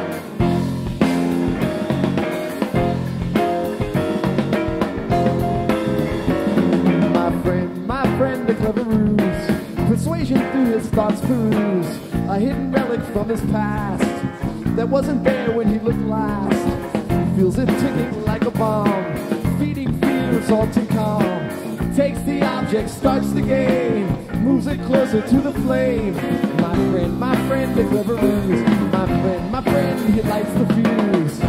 My friend, a clever ruse. Persuasion through his thoughts peruse. A hidden relic from his past that wasn't there when he looked last. He feels it ticking like a bomb, feeding fear, salty calm. Takes the object, starts the game, moves it closer to the flame. My friend, a clever ruse. My friend, he lights the fuse.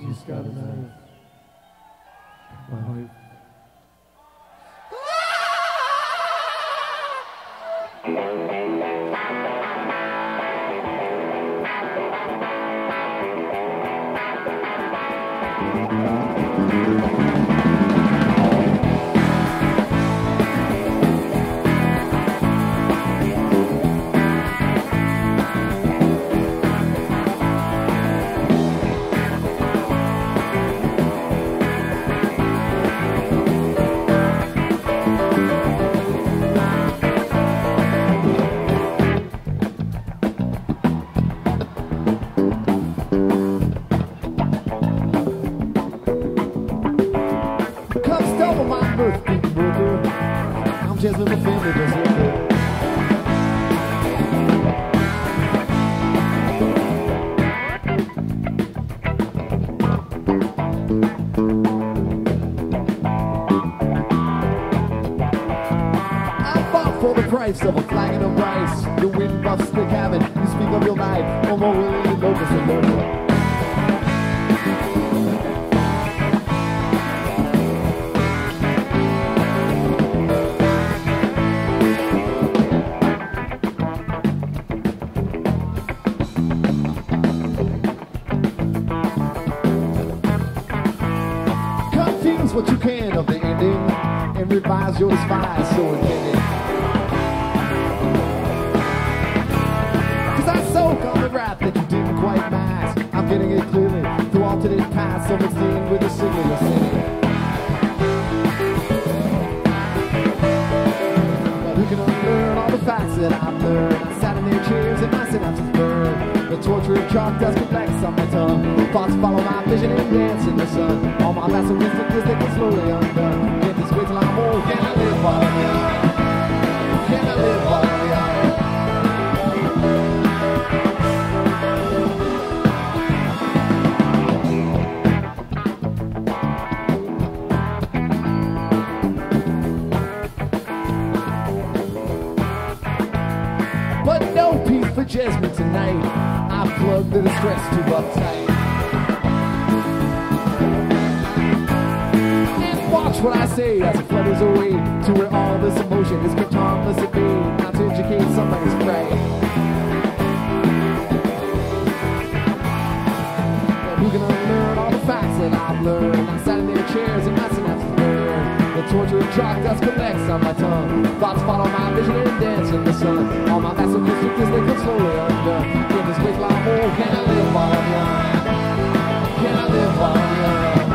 He's got a knife. Just with my family, just with me. I fought for the price of a flagon of rice. The wind buffs the cabin. You speak of your life, no more willing to go for local. what you can of the ending and revise your despise so intended. Cause I soak on the wrath that you didn't quite mask. I'm getting it clearly through alternate paths, so mixed in with a singular sin. But who can unlearn all the facts that I've learned? I sat in their chairs and my synapses burned. The torture of chalk dust complex on my tongue. Thoughts follow my vision and dance in the sun. All my vassal instincts they can slowly undone. Can't just wait till I'm old. Can I live while I'm young? Can I live while I'm young? But no peace for Jasmine tonight. I plugged the distress too uptight. And watch what I say as it flutters away to where all this emotion is kept harmless at bay, not to educate somebody's pride. But who can unlearn all the facts that I've learned? I sat in their chairs and my synapses burned. The torture of chalk dust collects on my tongue. Thoughts follow my vision and dance in the sun. All my massive constrictors they come slowly undone. In this place like old, can I live while I'm young? Can I live while I'm young?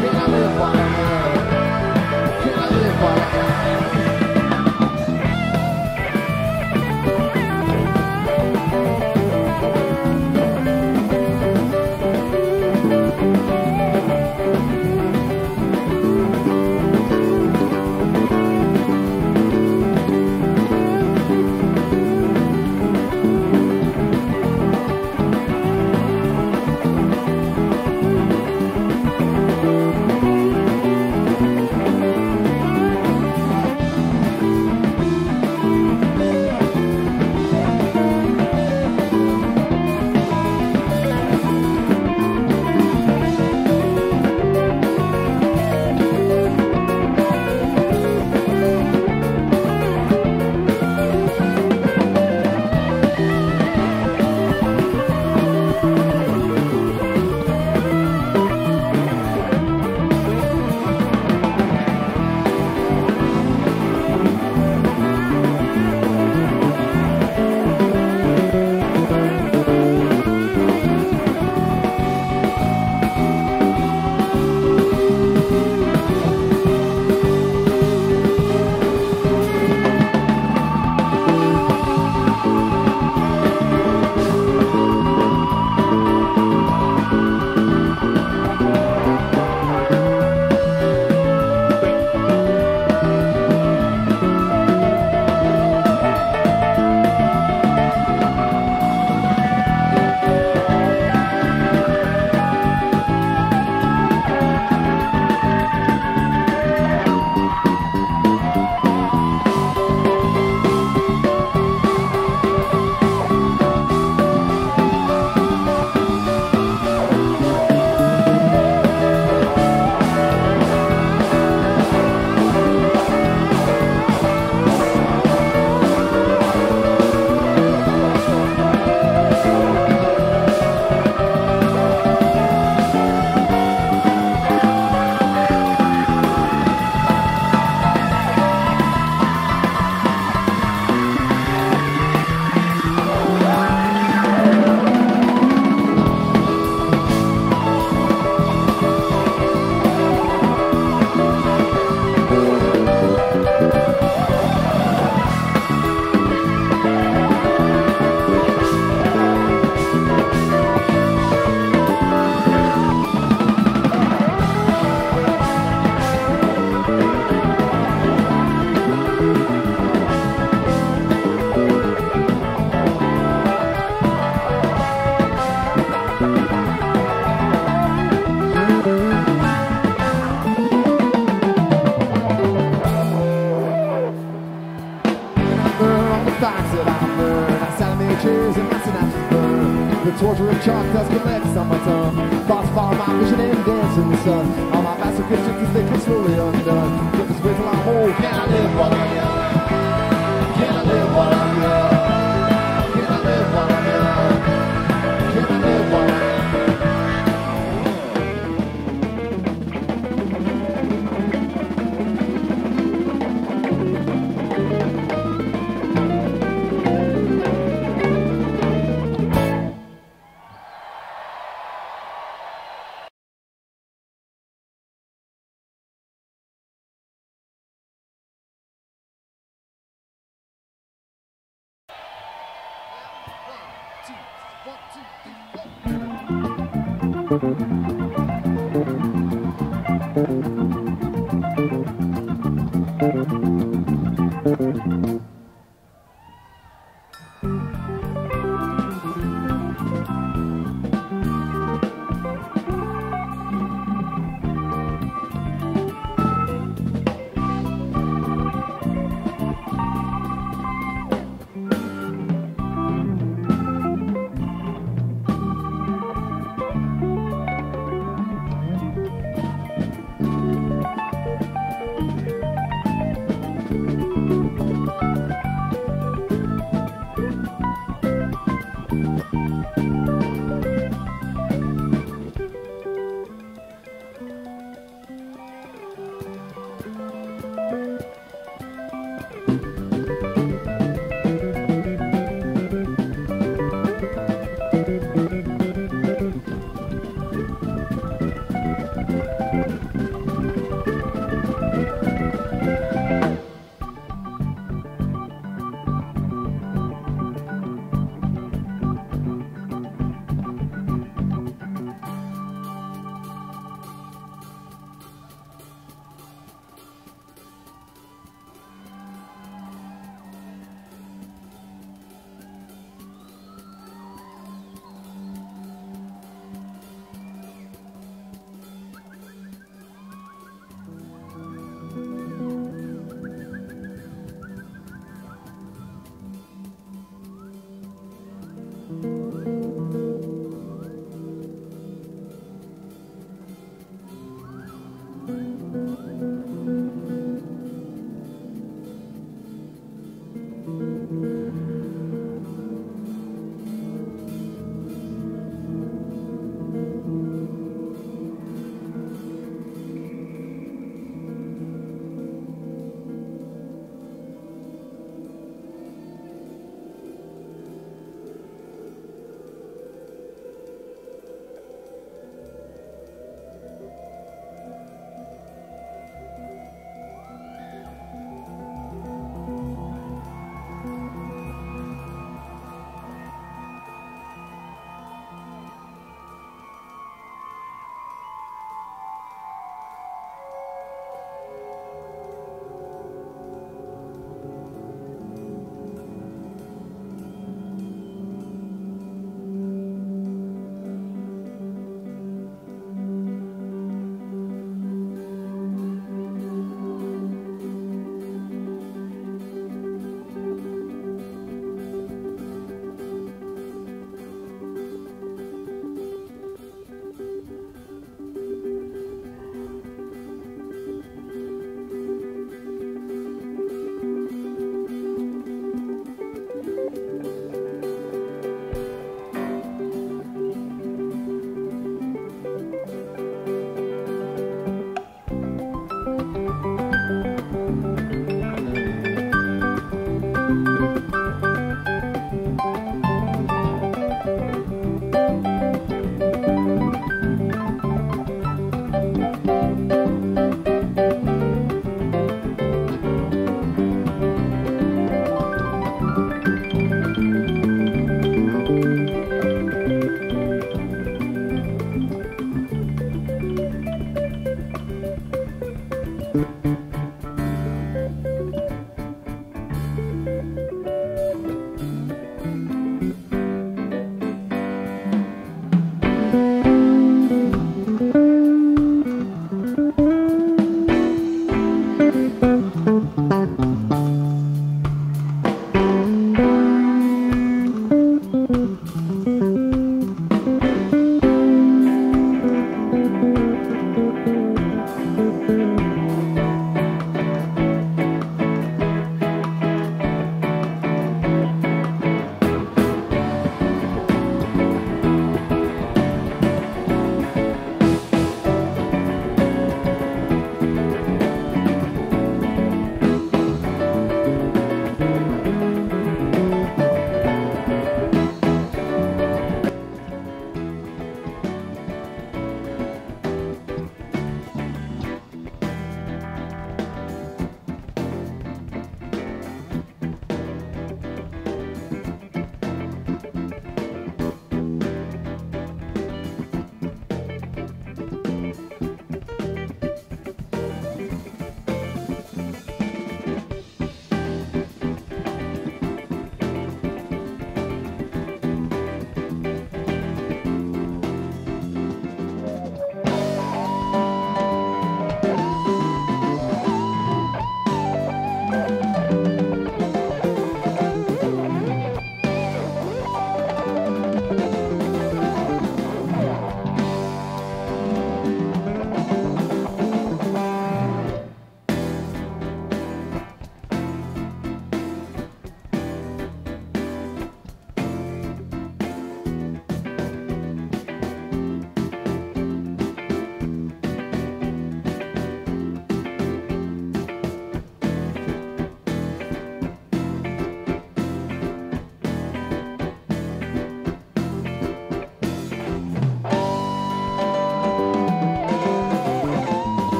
Can I live while I'm young? Can I live while I'm young? Torture of chalk dust collects on my tongue. Thoughts follow my vision and dance in the sun. All my vassal constrictors they come slowly undone. Get this way till I'm old. Can I live while I'm young? Can I live while I'm young? Can I live while I'm young? Can I live while I'm young?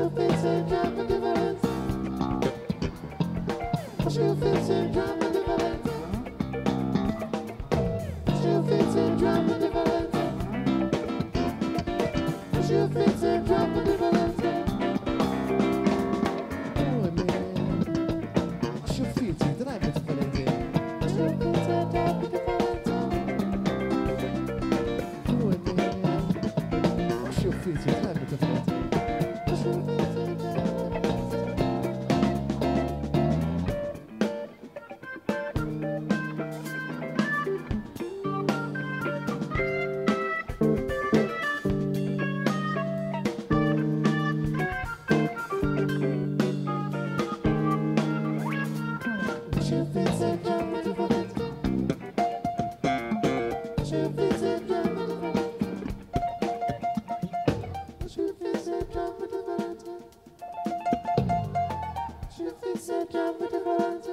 your feet and drop the difference. Push your feet and drop the difference. Push your feet and drop the difference. Push your feet and drop the difference. Oh man, push your feet and drop the difference. Push your feet and drop the difference. Oh man, push your feet and drop the difference. Push your feet and drop the difference. Push your feet and drop the difference. Push your feet and drop the difference. Push your feet and drop the difference. Push your feet and drop the difference.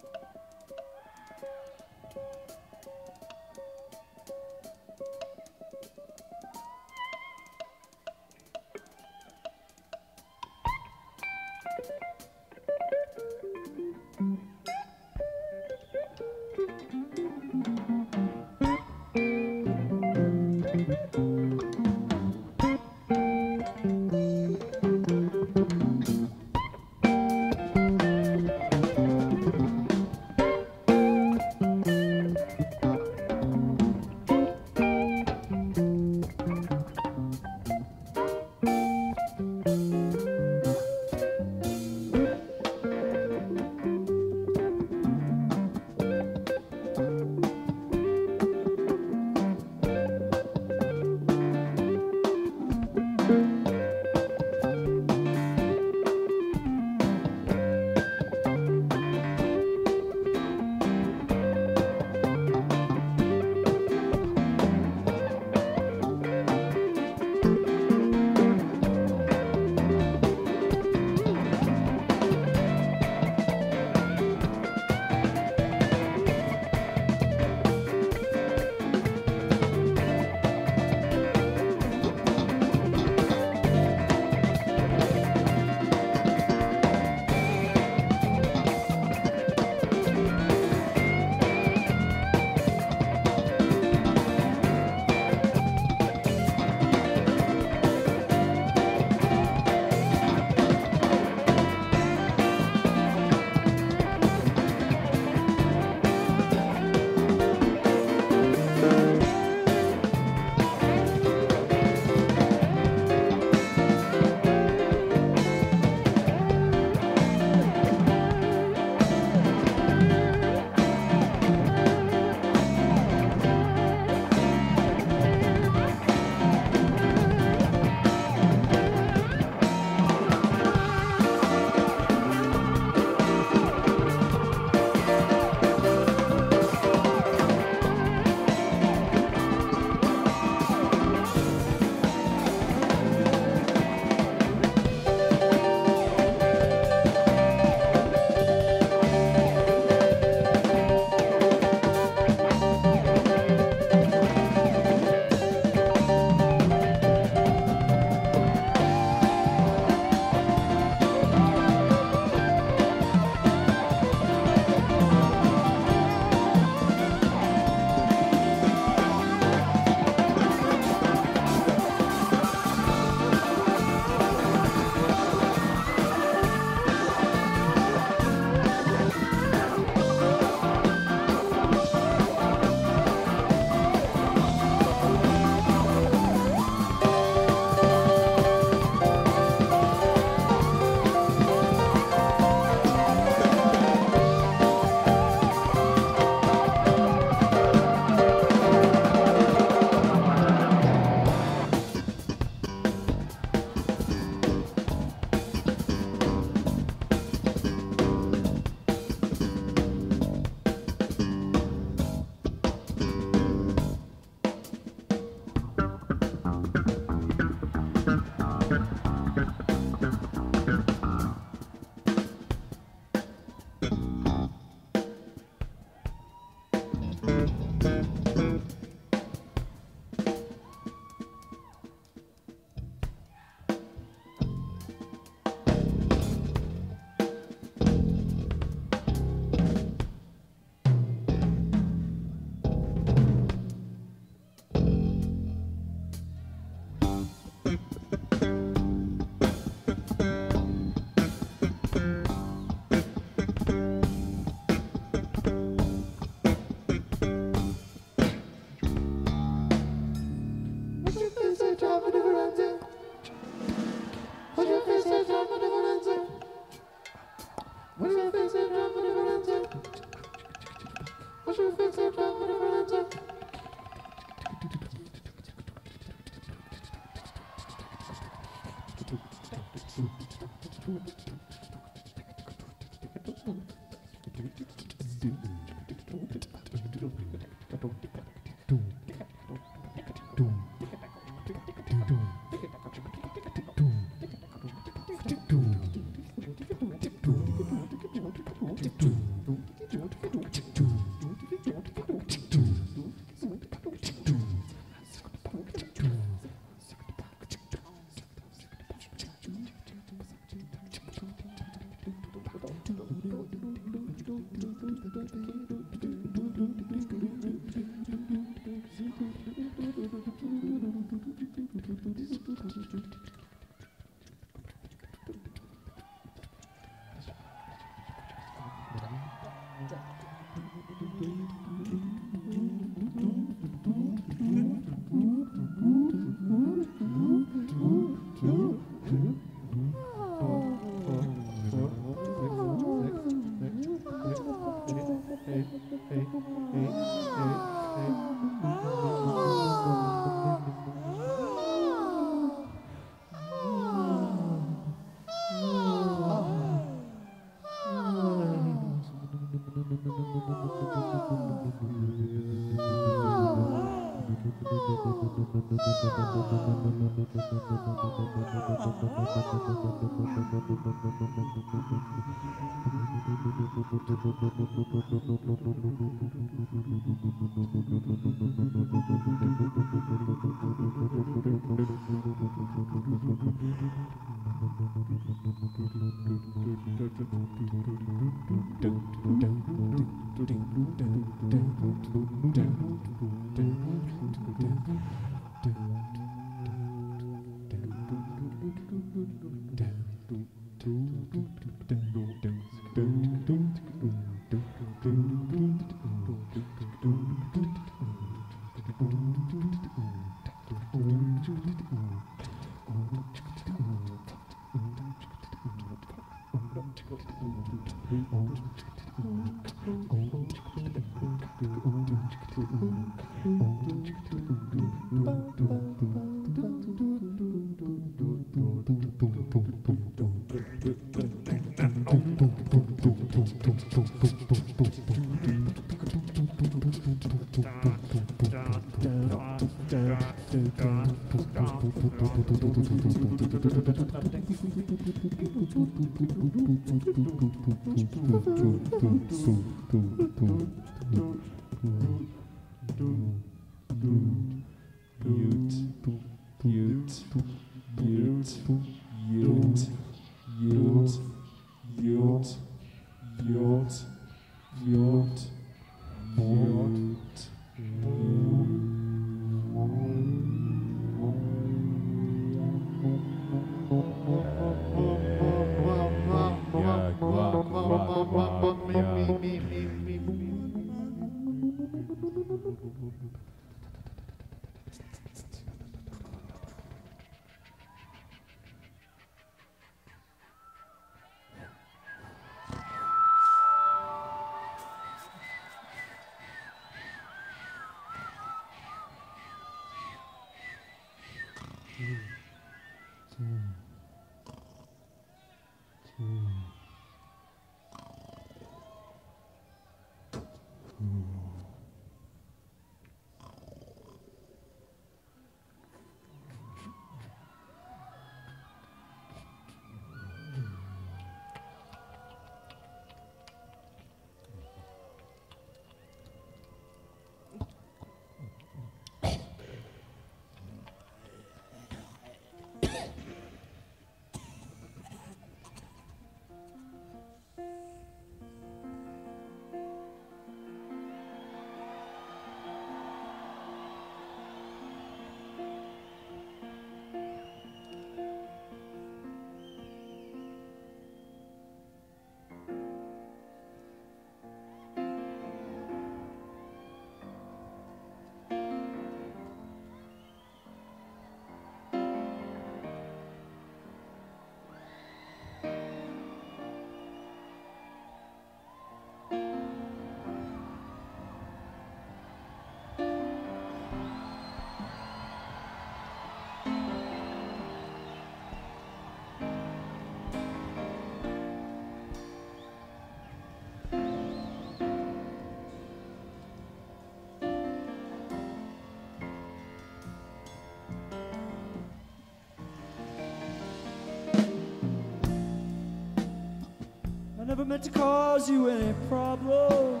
never meant to cause you any problems.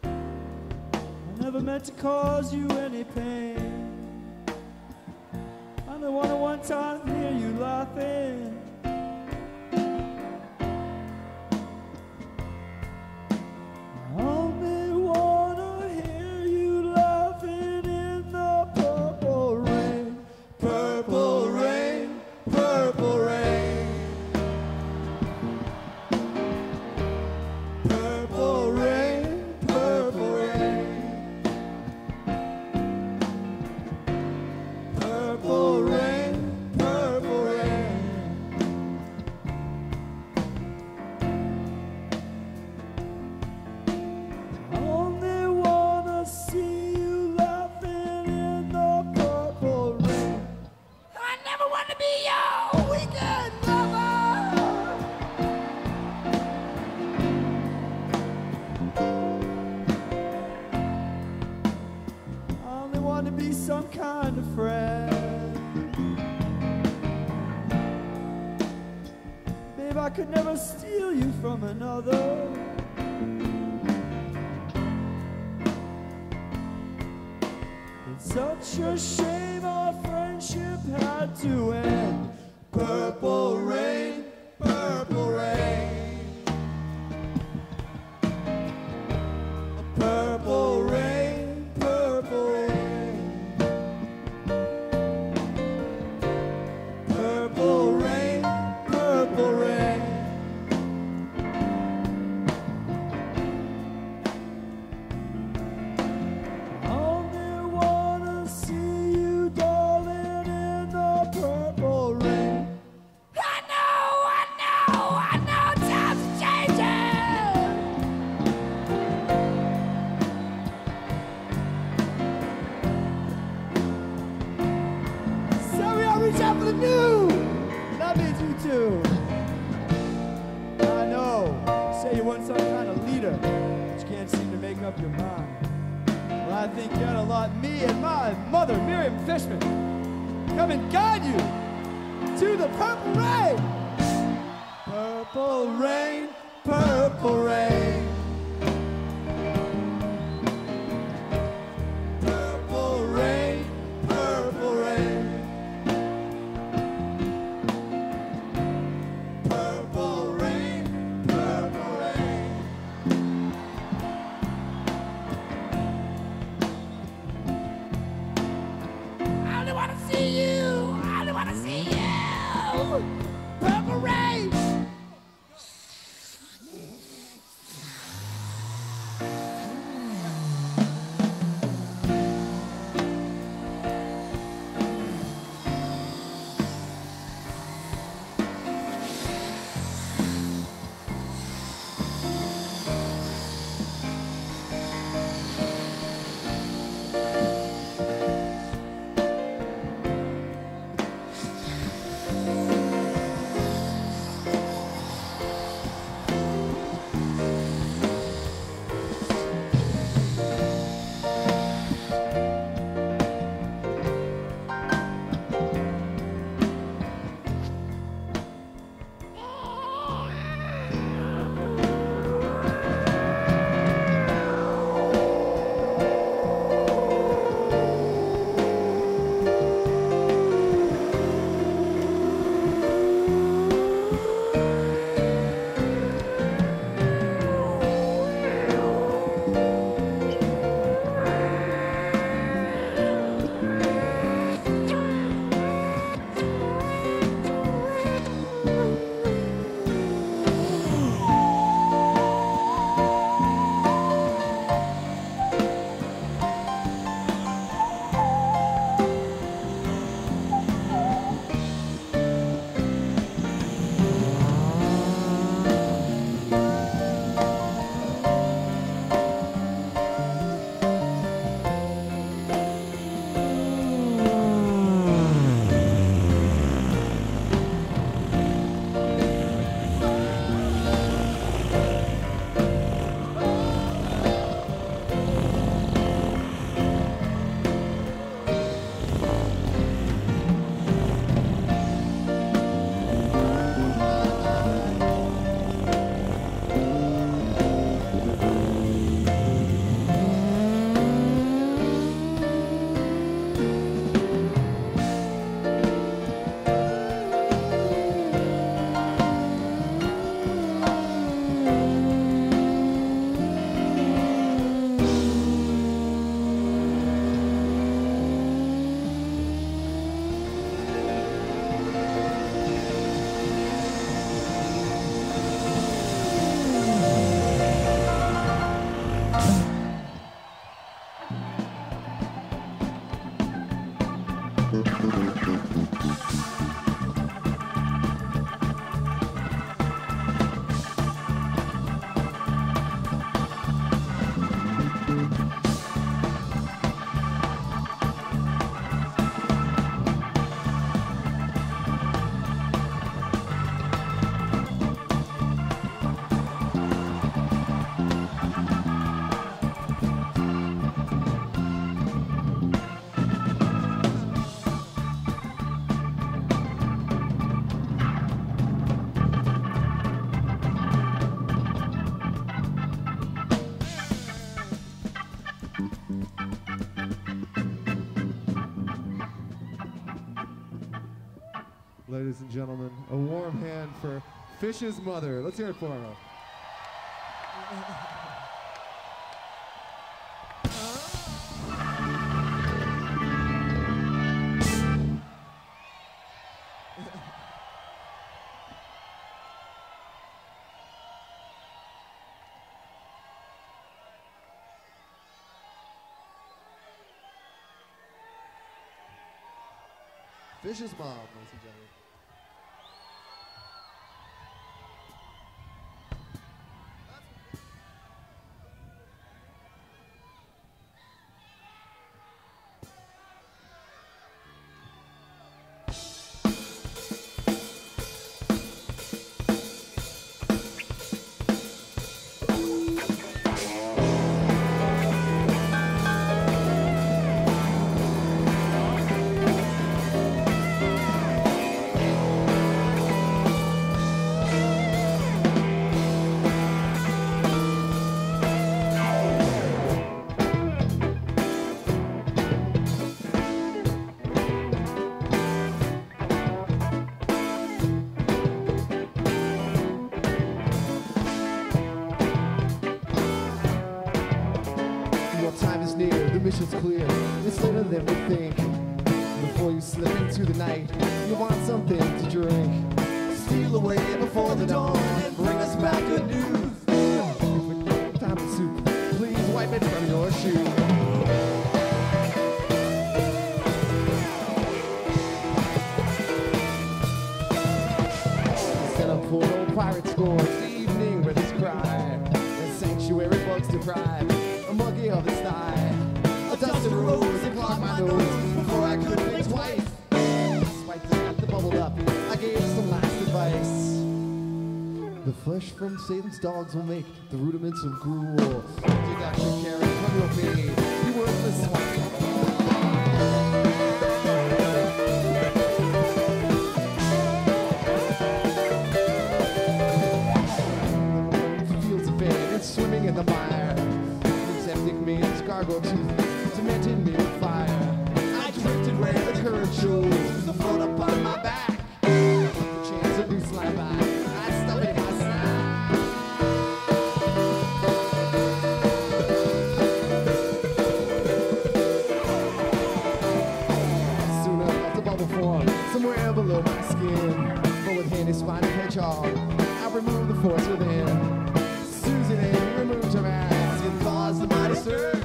I never meant to cause you any pain. I only wanted one time to hear you laughing. I only wanna hear you laughing in the purple rain. Purple rain, purple rain. Purple rain, purple rain. Purple rain, purple rain. I only wanna see you laughing in the purple rain. I never want to be your weekend lover. I only want to be some kind of friend. Babe, I could never steal you from another. It's such a shame our friendship had to end. Purple rain, purple rain. Purple rain, purple rain. Purple rain, purple rain. I only wanna see you, darling, in the purple rain. I know, times are changing. So we all reach out for the new. That means you too. I know. Say you want some kind of leader, but you can't seem to make up your mind. Well, I think you had a lot. Me and my mother, Miriam Fishman, come and guide you to the purple rain. Purple rain, purple rain. Purple rain, purple rain. Purple rain, purple rain. I only want to see you. I only want to see you. Purple rain. Ladies and gentlemen, a warm hand for Fish's mother. Let's hear it for her. Fish's mom, ladies and gentlemen. Mission's clear, it's later than we think. Before you slip into the night, you want something to drink. Steal away before the dawn and bring us back good news. If we get time for soup, please wipe it from your shoe. Set up for old pirate scores, the evening where this cry, the sanctuary bugs deprive, a monkey of its thigh. Dusted rose and clogged my nose before I could think twice. Spiked the got the bubbled up, I gave some last advice. The flesh from Satan's dogs will make the rudiments of gruel. You got your carrots from your maid, you worthless swine. Fields of bed and swimming in the mire. Septic means cargo tooth. Cemented me with fire. I drifted where the current shows the float up on my back. The chance of new slide by, I stuff it in my snack. Soon I felt a bubble form somewhere below my skin. But with handy spine and hedgehog, I removed the force within. Susan A. removed her mask and caused the mighty stir.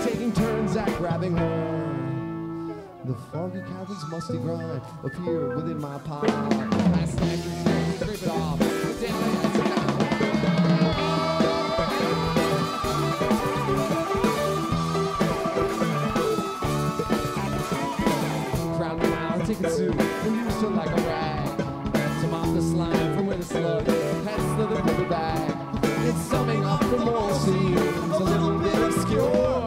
Taking turns at grabbing her. The foggy cabin's musty grind appeared within my palm. I snagged and scrape it off. But then I had to crowned her out, taking soup, and used her like a rag. To mop the slime from where the slug had slithered with the bag. It's summing up for more scenes, a little bit obscure.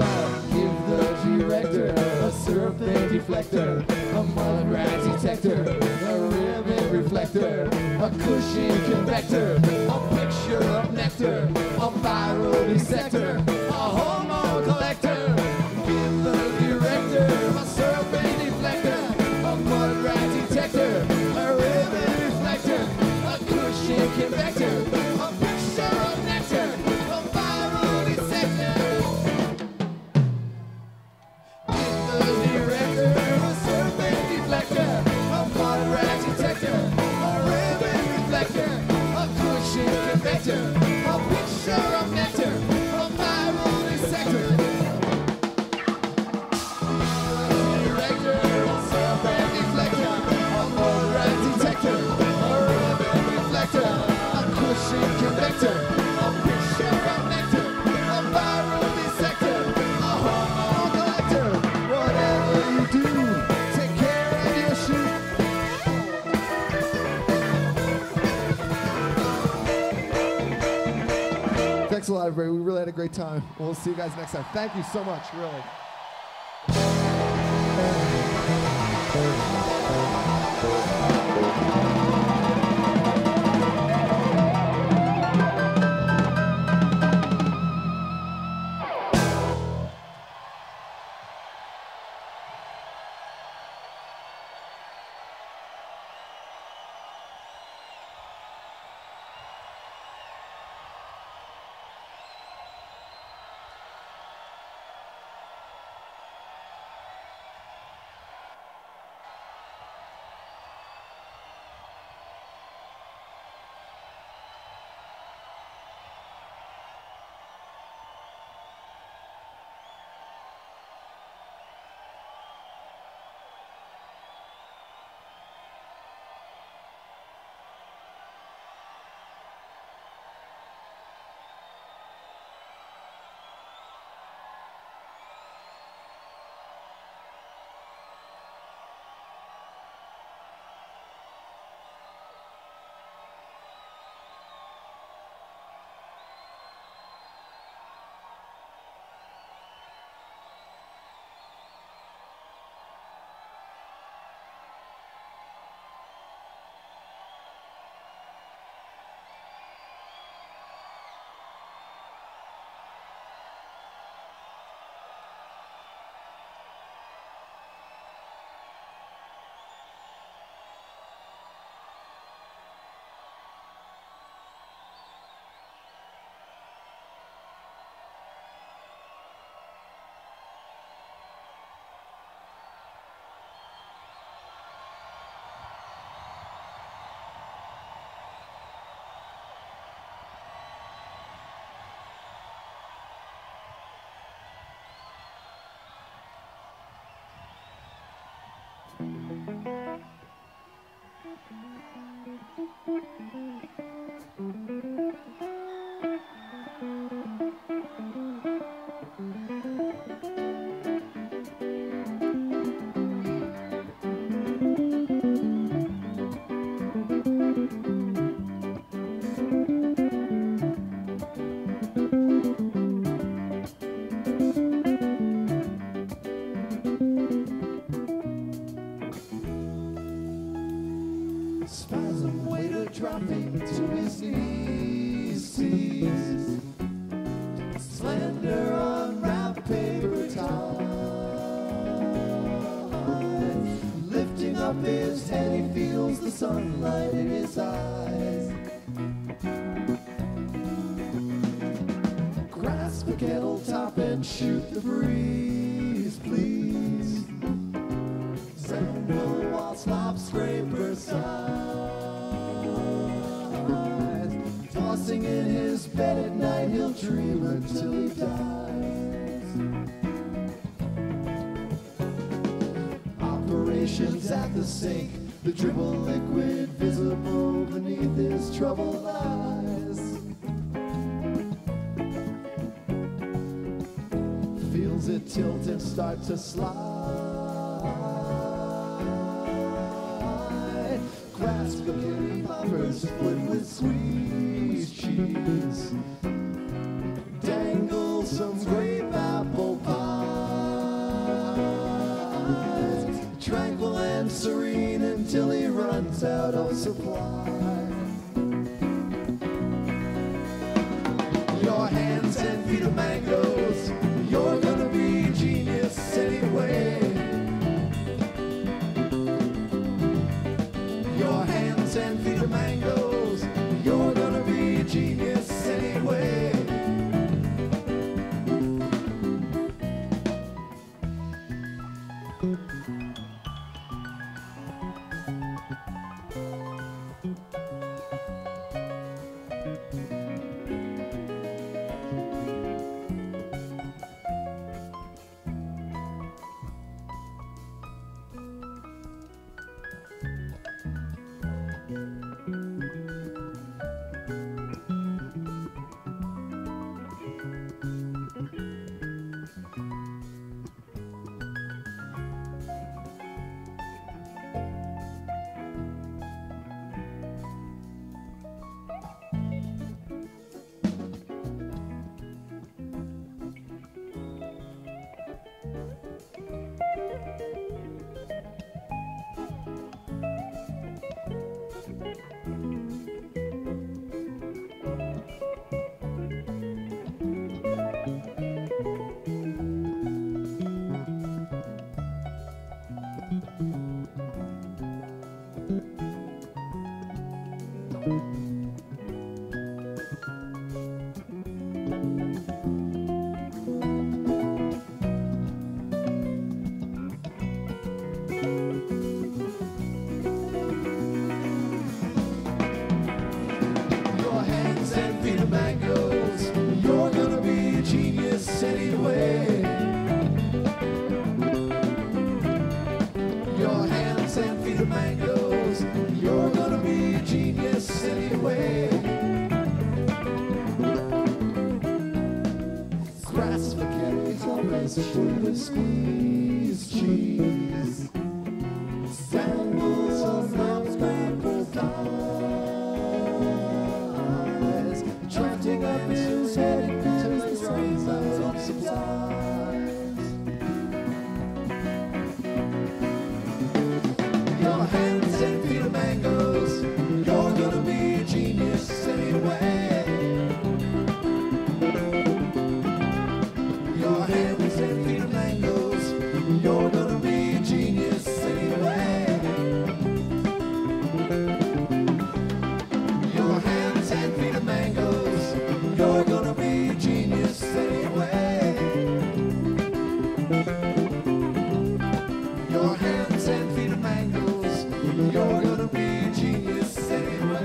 Give the director a serpent deflector, a mud rat detector, a ribbon reflector, a cushion convector, a picture of nectar, a viral dissector, a hormone collector. Give the director a serpent deflector, a mud rat detector, a ribbon reflector, a cushion convector, a picture of nectar, a viral dissector. A picture of nectar, a viral a lot, everybody. We really had a great time. We'll see you guys next time. Thank you so much, really. Spasm waiter dropping to his knees, sees slender unwrapped paper towels. Lifting up his head, he feels the sunlight in his eyes. Grasp a kettle top and shoot the breeze, please. Sandal while slop scraper sighs. Tossing in his bed at night, he'll dream until he dies. Operations at the sink, the dribble liquid visible beneath his troubled eyes. Feels it tilt and start to slide. Grasp a kitty popper's foot with squeezed cheese. Dangle some grape apple pies. Tranquil and serene until he runs out of supply. Your hands and feet of mangoes, you're gonna be a genius anyway. Your hands and feet of mangoes, you're gonna be a genius anyway. sugar squeeze cheese, sandals on mouse cracker thighs, drafting up his head into his runs out of supplies. Your hands and feet of mangoes, you're gonna be a genius anyway. Your hands and feet of mangoes, you're gonna be a genius anyway. Your hands and feet of mangoes, you're gonna be a genius anyway. Your hands and feet of mangoes, you're gonna be a genius anyway.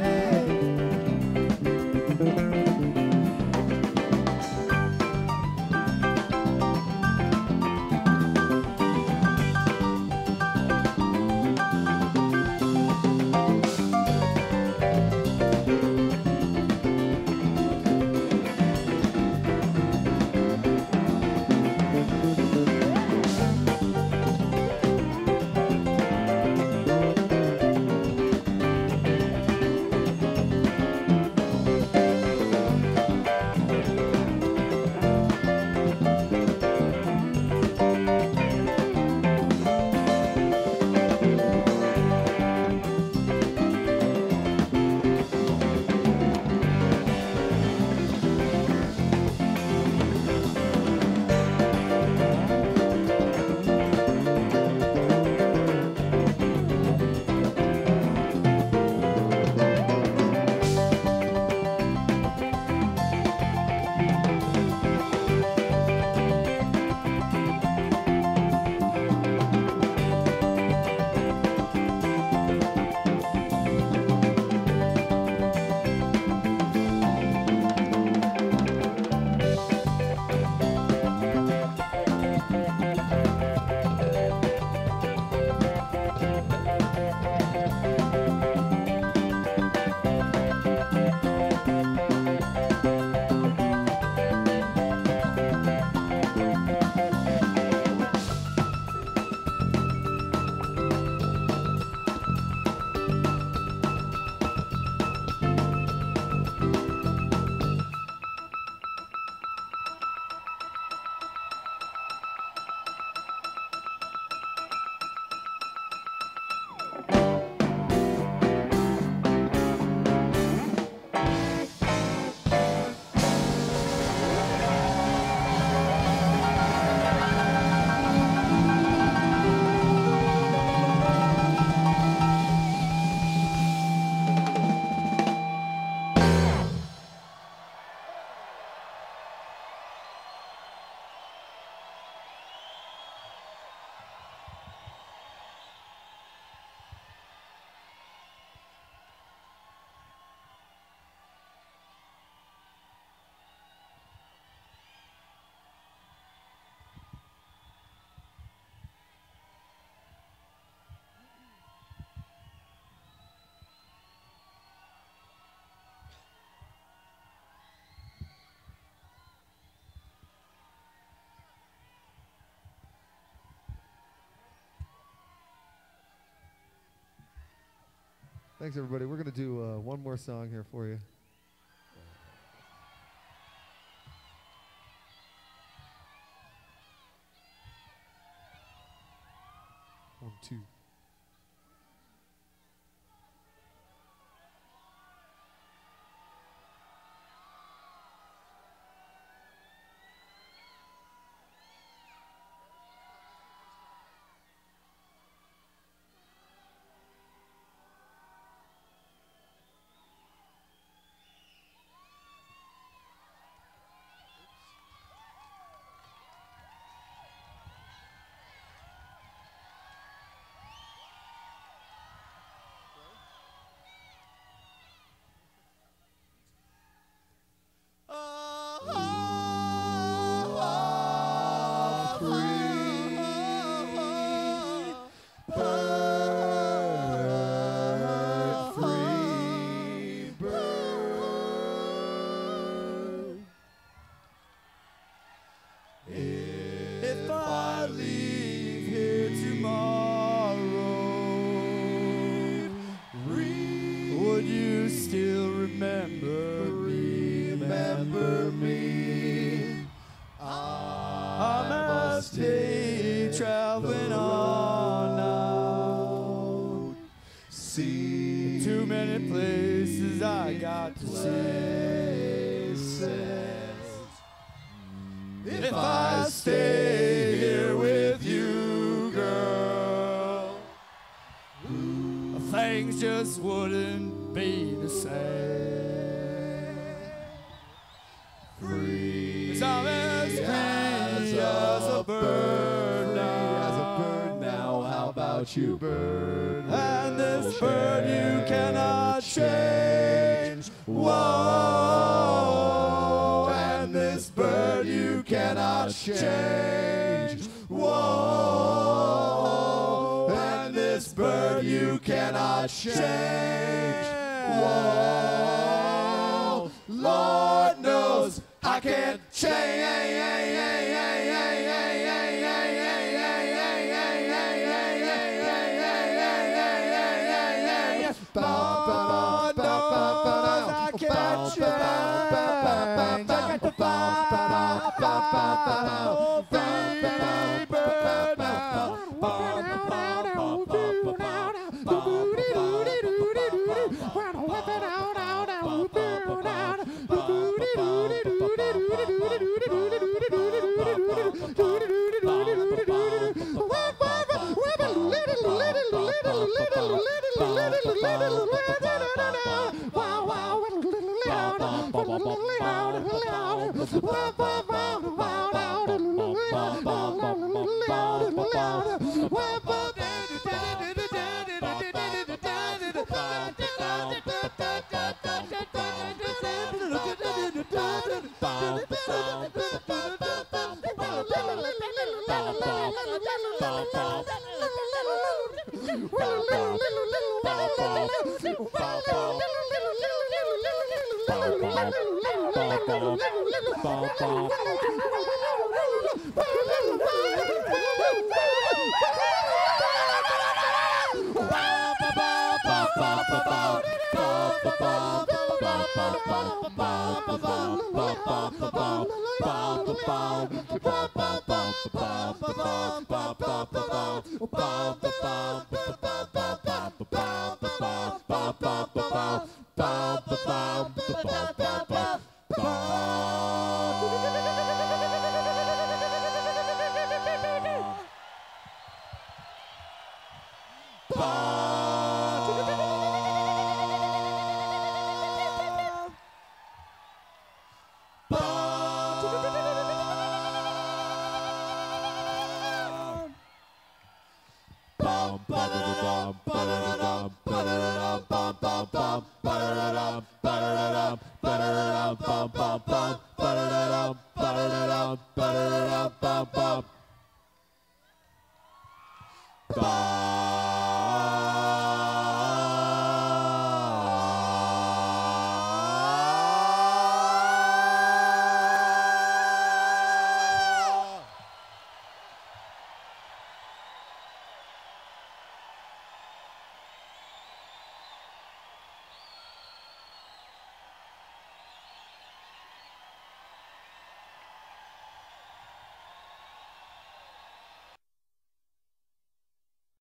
Thanks, everybody. We're going to do one more song here for you. 1, 2. I went on out. See Too many places I got to places. If I stay here with you, girl, things just wouldn't be the same. Free 'Cause I'm as free as a bird now. How about you, bird? And this bird you cannot change. Whoa. And this bird you cannot change. Whoa. And this bird you cannot change. Whoa. Lord knows I can't change. Ba-da-da-da, ba-da-da-da, ba-da-da-da, ba-da-da-da, ba-da-da-da, ba-da-da-da.